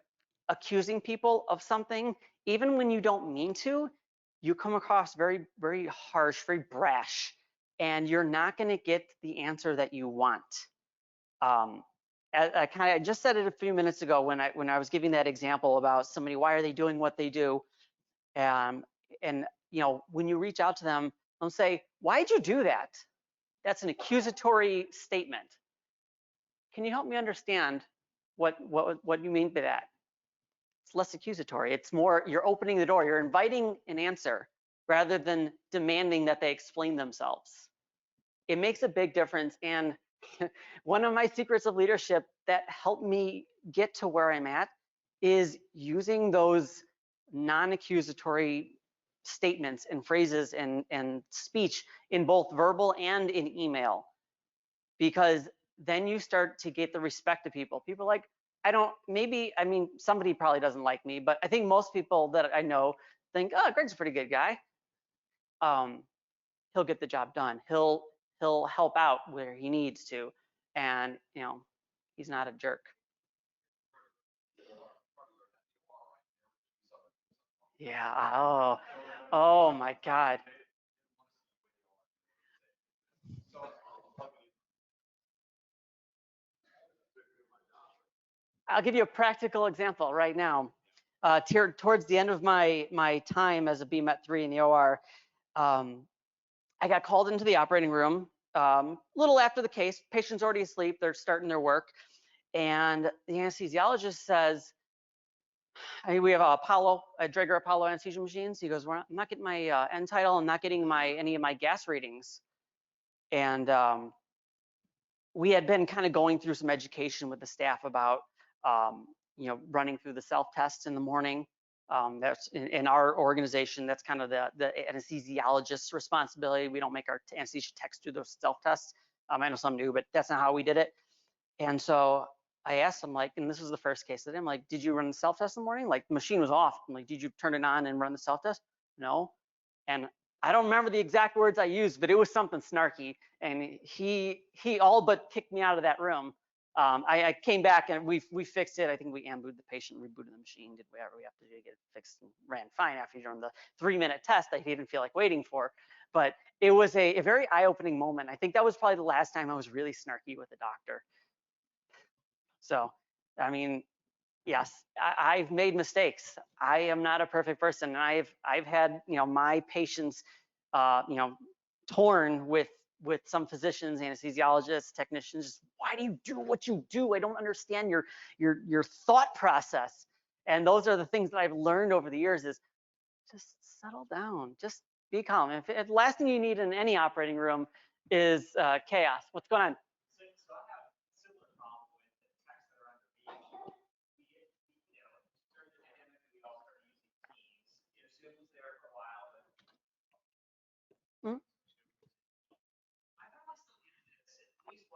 accusing people of something, even when you don't mean to, you come across very, very harsh, very brash, and you're not going to get the answer that you want. I just said it a few minutes ago when I was giving that example about somebody, why are they doing what they do? And you know, when you reach out to them, don't say, why'd you do that? That's an accusatory statement. Can you help me understand what you mean by that? It's less accusatory. It's more, you're opening the door. You're inviting an answer rather than demanding that they explain themselves. It makes a big difference. And one of my secrets of leadership that helped me get to where I'm at is using those non-accusatory statements and phrases and speech in both verbal and in email, because then you start to get the respect of people. People are like, I mean, somebody probably doesn't like me, but I think most people that I know think, oh, Greg's a pretty good guy. He'll get the job done. He'll help out where he needs to, and you know, he's not a jerk. Yeah. Oh my God. I'll give you a practical example right now. Towards the end of my time as a BMET 3 in the OR, I got called into the operating room a little after the case. Patient's already asleep. They're starting their work. And the anesthesiologist says, we have a Draeger Apollo anesthesia machines. He goes, I'm not getting my end tidal. I'm not getting any of my gas readings. And we had been kind of going through some education with the staff about, you know, running through the self-tests in the morning. That's in our organization, that's kind of the anesthesiologist's responsibility. We don't make our anesthesia techs do those self-tests. I know some do, but that's not how we did it. And so I asked him, like, and this was the first case that I'm like, did you run the self-test in the morning? Like, the machine was off. I'm like, did you turn it on and run the self-test? No. And I don't remember the exact words I used, but it was something snarky. And he all but kicked me out of that room. I came back and we fixed it. I think we ambooed the patient, rebooted the machine, did whatever we have to do to get it fixed, and ran fine after you run the 3-minute test that he didn't feel like waiting for. But it was a very eye-opening moment. I think that was probably the last time I was really snarky with a doctor. So, I mean, yes, I've made mistakes. I am not a perfect person. I've had, you know, my patients, you know, torn with some physicians, anesthesiologists, technicians. Why do you do what you do? I don't understand your thought process. And those are the things that I've learned over the years is just settle down, just be calm. If the last thing you need in any operating room is chaos. What's going on? So I have a similar problem with the techs that are under me. You know, during the pandemic, we all started using Teams. You know, Zoom was there for a while, but I found myself getting this, at least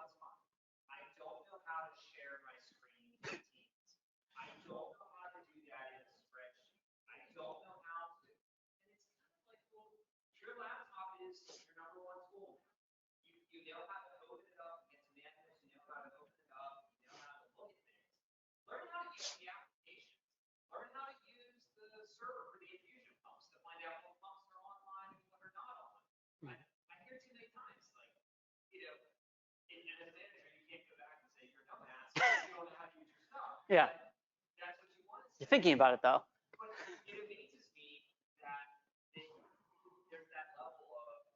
server for the infusion pumps to find out what pumps are online and what are not online. But I hear too many times, like, you know, and as a manager, you can't go back and say you're a dumbass because you don't know how to use your stuff. Yeah. That's what you want to say. You're thinking about it though. But it amazes me that there's that level of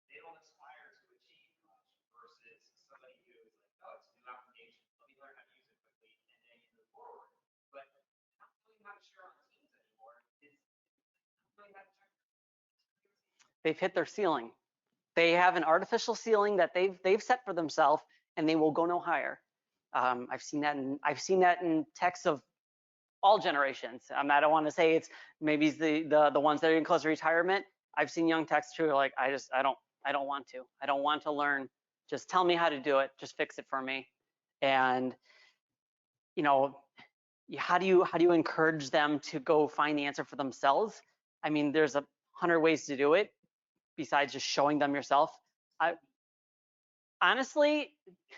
they don't aspire to achieve much versus somebody who is like, oh, it's a new application. Let me learn how to use it quickly and then you move forward. But not knowing how to share on teams anymore is not knowing how to check. They've hit their ceiling. They have an artificial ceiling that they've set for themselves, and they will go no higher. I've seen that in techs of all generations. I don't want to say it's maybe it's the ones that are in close to retirement. I've seen young techs who are like, I don't want to. I don't want to learn. Just tell me how to do it. Just fix it for me. And you know, how do you encourage them to go find the answer for themselves? I mean, there's 100 ways to do it besides just showing them yourself. Honestly,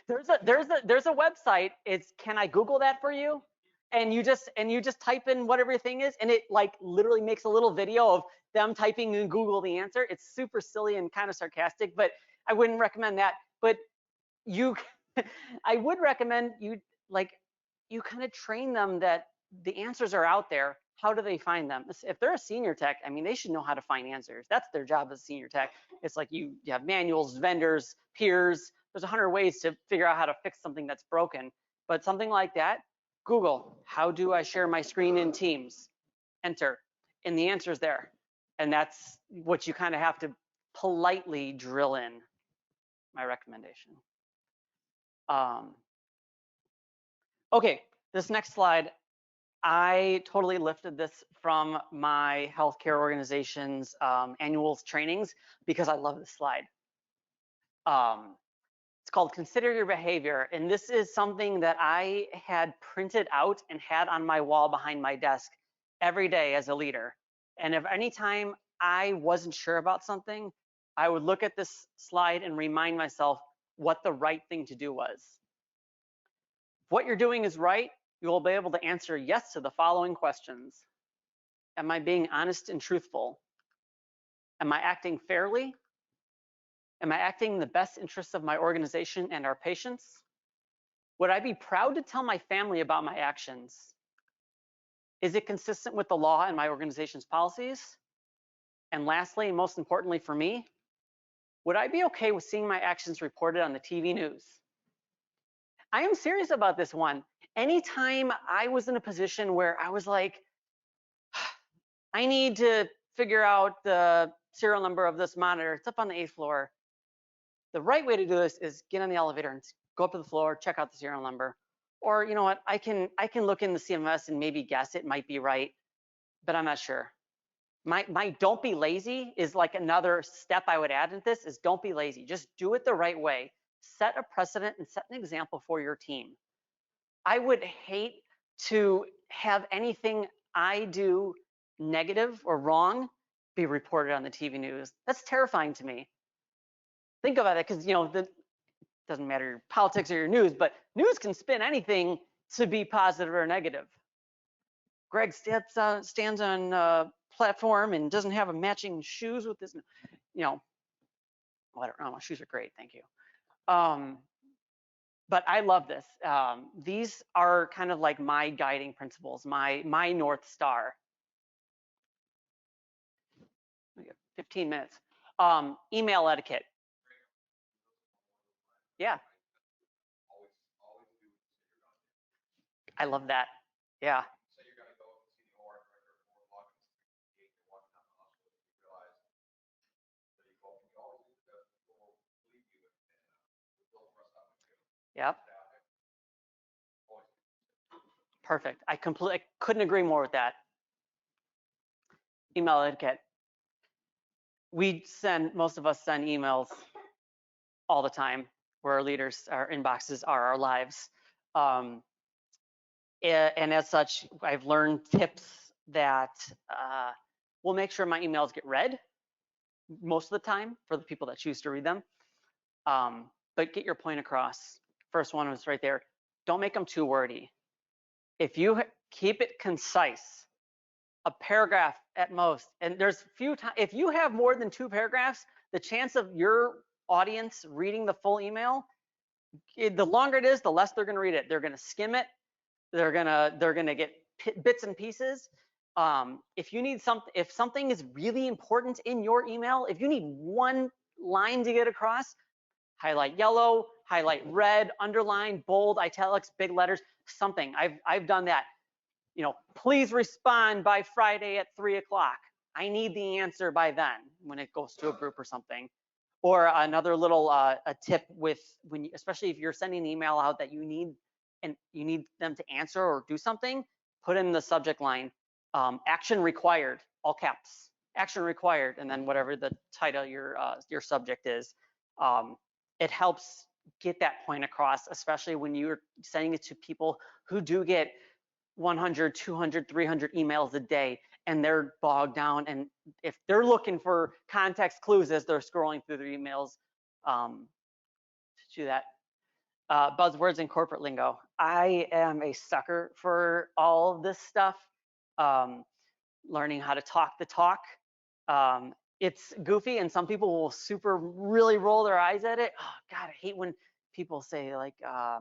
there's a website. It's, can I Google that for you? And you just type in whatever your thing is, and it like literally makes a little video of them typing in Google the answer. It's super silly and kind of sarcastic, but I wouldn't recommend that. But I would recommend you kind of train them that the answers are out there. How do they find them? If they're a senior tech, I mean, they should know how to find answers. That's their job as a senior tech. It's like you have manuals, vendors, peers. There's 100 ways to figure out how to fix something that's broken. But something like that, Google, how do I share my screen in Teams? Enter, and the answer's there. And that's what you kind of have to politely drill in, my recommendation. Okay, this next slide, I totally lifted this from my healthcare organization's annual trainings because I love this slide. It's called Consider Your Behavior, and this is something that I had printed out and had on my wall behind my desk every day as a leader. And if any time I wasn't sure about something, I would look at this slide and remind myself what the right thing to do was. If what you're doing is right, you will be able to answer yes to the following questions. Am I being honest and truthful? Am I acting fairly? Am I acting in the best interests of my organization and our patients? Would I be proud to tell my family about my actions? Is it consistent with the law and my organization's policies? And lastly, and most importantly for me, would I be okay with seeing my actions reported on the TV news? I am serious about this one. Anytime I was in a position where I was like, I need to figure out the serial number of this monitor, it's up on the 8th floor. The right way to do this is get on the elevator and go up to the floor, check out the serial number. Or you know what, I can look in the CMS and maybe guess it might be right, but I'm not sure. My don't be lazy is like another step I would add into this is don't be lazy. Just do it the right way. Set a precedent and set an example for your team. I would hate to have anything I do negative or wrong be reported on the TV news. That's terrifying to me. Think about it, because you know, it doesn't matter your politics or your news, but news can spin anything to be positive or negative. Greg stands on a platform and doesn't have a matching shoes with this, you know, whatever. Oh, my shoes are great, thank you. But I love this. These are kind of like my guiding principles, my North Star. We got 15 minutes. Email etiquette. Yeah. I love that. Yeah. So you're gonna go and see the OR director at 4 o'clock and you're walking down the hospital and you realize that you always do that people will believe you and will trust out with you. Yep. Perfect. I couldn't agree more with that. Email etiquette. Most of us send emails all the time. We're our leaders, our inboxes are our lives. And as such, I've learned tips that will make sure my emails get read most of the time for the people that choose to read them. But get your point across. First one was right there. Don't make them too wordy. If you keep it concise, a paragraph at most. And there's few times, if you have more than 2 paragraphs, the chance of your audience reading the full email, the longer it is, the less they're going to read it. They're going to skim it. They're gonna get bits and pieces. If you need something, if something is really important in your email, if you need one line to get across, highlight yellow, highlight red, underline, bold, italics, big letters, something. I've done that. You know, please respond by Friday at 3 o'clock. I need the answer by then when it goes to a group or something. Or another little a tip with when, especially if you're sending an email out that you need them to answer or do something, put in the subject line, action required, all caps, action required, and then whatever the title your subject is. It helps get that point across, especially when you're sending it to people who do get 100, 200, 300 emails a day, and they're bogged down. And if they're looking for context clues as they're scrolling through their emails, to do that. Buzzwords and corporate lingo. I am a sucker for all of this stuff. Learning how to talk the talk. It's goofy, and some people will really roll their eyes at it. Oh God, I hate when people say like, I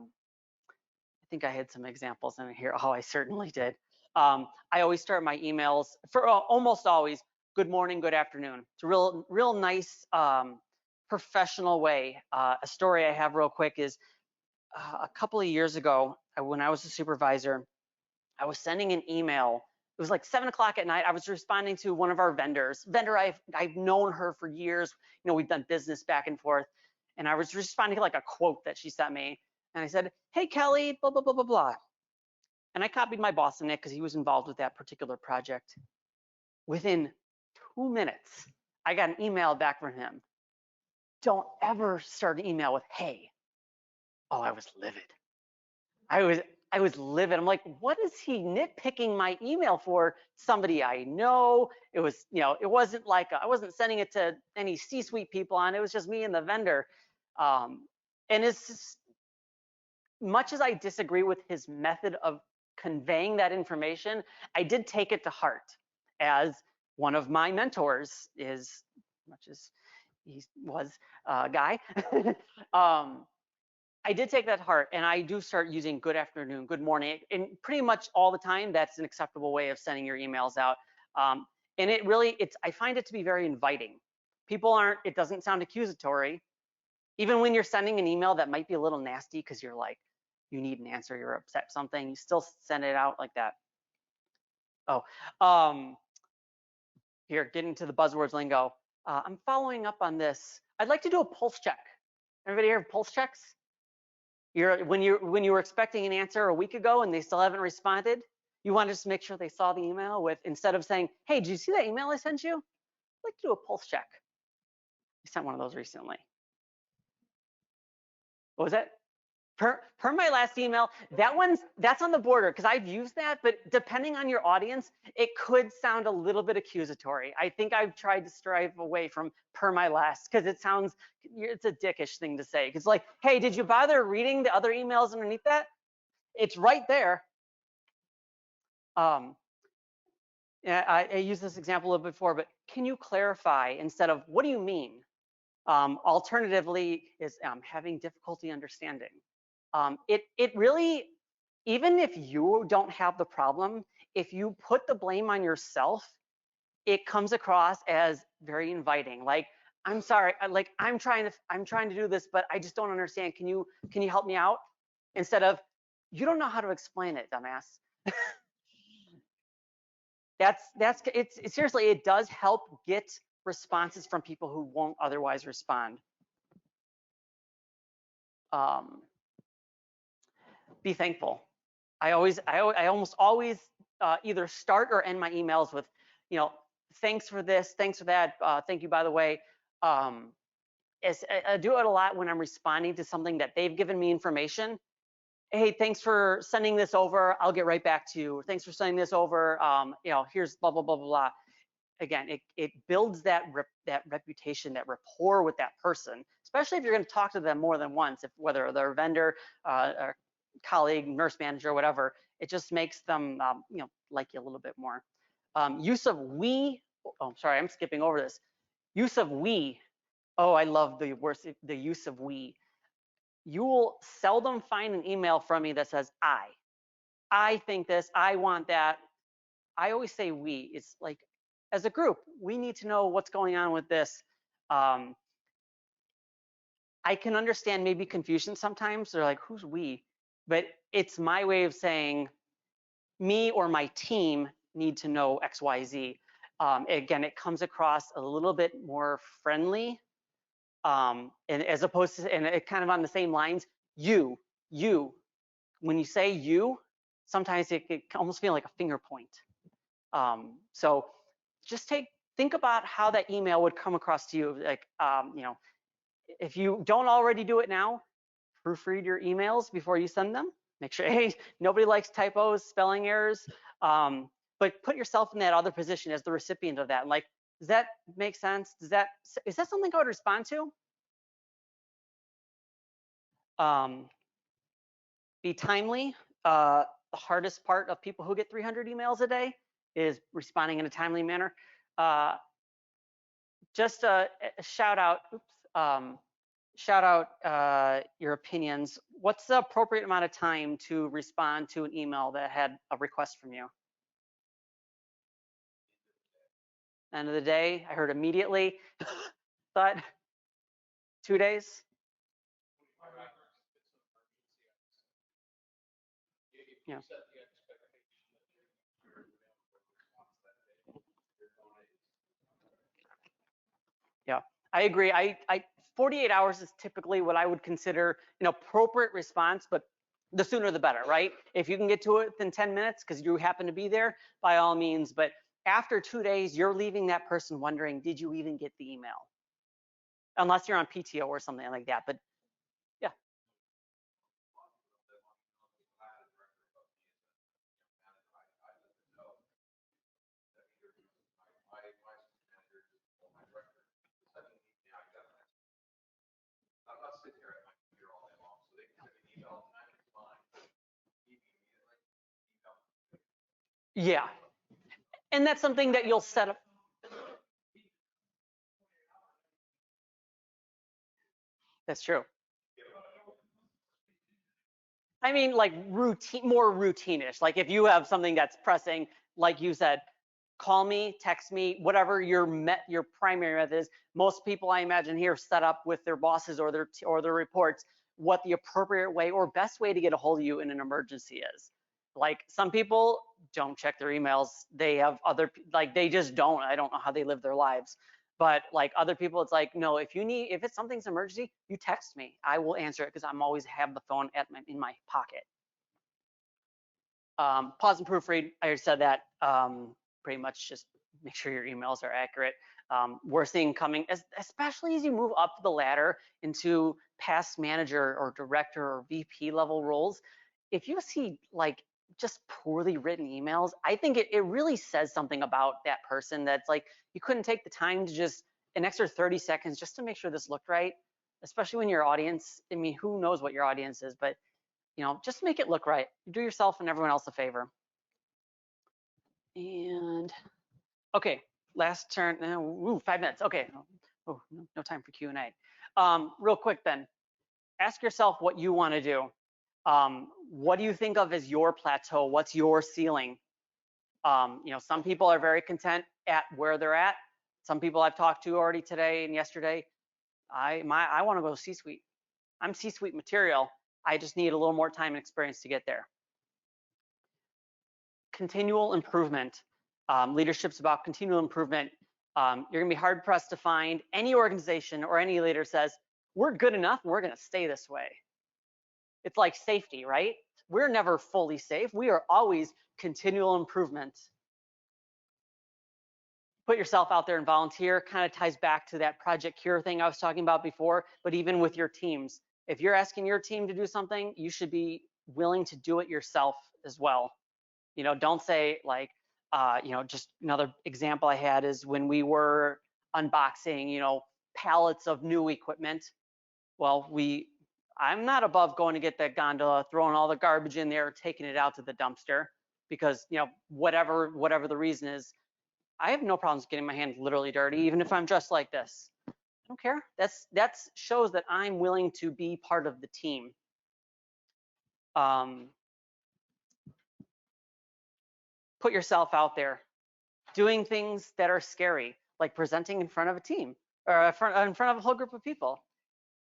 think I had some examples in here. Oh, I certainly did. I always start my emails for almost always, good morning, good afternoon. It's a real nice professional way. A story I have real quick is a couple of years ago, when I was a supervisor, I was sending an email. It was like 7 o'clock at night. I was responding to one of our vendors. I've known her for years. You know, we've done business back and forth. And I was responding to like a quote that she sent me. And I said, hey, Kelly, blah, blah, blah, blah, blah. And I copied my boss in it because he was involved with that particular project. Within 2 minutes, I got an email back from him. Don't ever start an email with, hey. Oh, I was livid. I was livid. I'm like, what is he nitpicking my email for? Somebody I know. It was, you know, it wasn't like I wasn't sending it to any C-suite people on. It was just me and the vendor. And it's just, much as I disagree with his method of conveying that information, I did take it to heart, as one of my mentors is, much as he was a guy. I did take that to heart, and I do start using good afternoon, good morning, and pretty much all the time. That's an acceptable way of sending your emails out. And it really, I find it to be very inviting. People aren't, it doesn't sound accusatory. Even when you're sending an email that might be a little nasty because you're like, you need an answer, you're upset something, you still send it out like that. Oh, here, getting to the buzzwords lingo. I'm following up on this. I'd like to do a pulse check. Everybody hear of pulse checks? When you were expecting an answer a week ago and they still haven't responded, you want to just make sure they saw the email with, instead of saying, hey, did you see that email I sent you? I'd like to do a pulse check. I sent one of those recently. What was that? Per my last email, that's on the border because I've used that, but depending on your audience, it could sound a little bit accusatory. I think I've tried to strive away from per my last because it sounds, it's a dickish thing to say. It's like, hey, did you bother reading the other emails underneath that? It's right there. Yeah, I used this example a little before, but can you clarify instead of what do you mean? Alternatively is having difficulty understanding. It really, even if you don't have the problem, if you put the blame on yourself, it comes across as very inviting. Like, I'm sorry, I'm trying to do this, but I just don't understand. Can you help me out? Instead of, you don't know how to explain it, dumbass. It's seriously, it does help get responses from people who won't otherwise respond. Be thankful. I almost always either start or end my emails with, you know, thanks for this, thanks for that, thank you, by the way. I do it a lot when I'm responding to something that they've given me information. Hey, thanks for sending this over. I'll get right back to you. Thanks for sending this over. You know, here's blah, blah, blah, blah, blah. Again, it builds that reputation, that rapport with that person, especially if you're going to talk to them more than once, whether they're a vendor, or colleague, nurse manager, whatever. It just makes them, you know, like you a little bit more. Use of we, oh, sorry, I'm skipping over this. Use of we. Oh, I love the use of we. You will seldom find an email from me that says I think this, I want that. I always say we. It's like, as a group, we need to know what's going on with this. I can understand maybe confusion sometimes. They're like, who's we? But it's my way of saying me or my team need to know X, Y, Z. Again, it comes across a little bit more friendly, and as opposed to, and it kind of on the same lines, you. When you say you, sometimes it can almost feel like a finger point. So just think about how that email would come across to you. Like, if you don't already do it now, proofread your emails before you send them. Make sure, hey, nobody likes typos, spelling errors, but put yourself in that other position as the recipient of that. Like, does that make sense? Is that something I would respond to? Be timely. The hardest part of people who get 300 emails a day is responding in a timely manner. Just a shout out, shout out your opinions. What's the appropriate amount of time to respond to an email that had a request from you? End of the day, I heard immediately. Thought 2 days. Yeah. Yeah, I agree. I 48 hours is typically what I would consider an appropriate response, but the sooner the better, right? If you can get to it within 10 minutes because you happen to be there, by all means. But after 2 days, you're leaving that person wondering, did you even get the email? Unless you're on PTO or something like that. But yeah. Yeah. And that's something that you'll set up. That's true. I mean, like routine, more routine-ish. Like if you have something that's pressing, like you said, call me, text me, whatever your primary method is. Most people, I imagine, here set up with their bosses or their reports what the appropriate way or best way to get a hold of you in an emergency is. Like some people don't check their emails. They have like they just don't. I don't know how they live their lives. But like other people, it's like, no, if it's something's emergency, you text me. I will answer it because I'm always have the phone in my pocket. Pause and proofread. I already said that. Pretty much just make sure your emails are accurate. We're seeing coming, especially as you move up the ladder into past manager or director or VP level roles. If you see like just poorly written emails, I think it really says something about that person that's like, you couldn't take the time to just an extra 30 seconds just to make sure this looked right, especially when your audience, I mean, who knows what your audience is, but just make it look right. You do yourself and everyone else a favor. And okay, last turn. 5 minutes. Okay. Oh, no time for Q&A. Real quick then, ask yourself what you want to do. What do you think of as your plateau? What's your ceiling? Some people are very content at where they're at. Some people I've talked to already today and yesterday, I want to go C-suite. I'm C-suite material. I just need a little more time and experience to get there. Continual improvement. Leadership's about continual improvement. You're gonna be hard pressed to find any organization or any leader says, we're good enough and we're gonna stay this way. It's like safety, right? We're never fully safe. We are always continual improvement. Put yourself out there and volunteer. Kind of ties back to that Project Cure thing I was talking about before, but even with your teams. If you're asking your team to do something, you should be willing to do it yourself as well. Don't say like, just another example I had is when we were unboxing, pallets of new equipment. Well, I'm not above going to get that gondola, throwing all the garbage in there, taking it out to the dumpster. because, you know, whatever the reason is, I have no problems getting my hands literally dirty, even if I'm dressed like this. I don't care. That shows that I'm willing to be part of the team. Put yourself out there, doing things that are scary, like presenting in front of a team or in front of a whole group of people.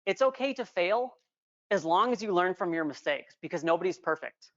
It's okay to fail as long as you learn from your mistakes, because nobody's perfect.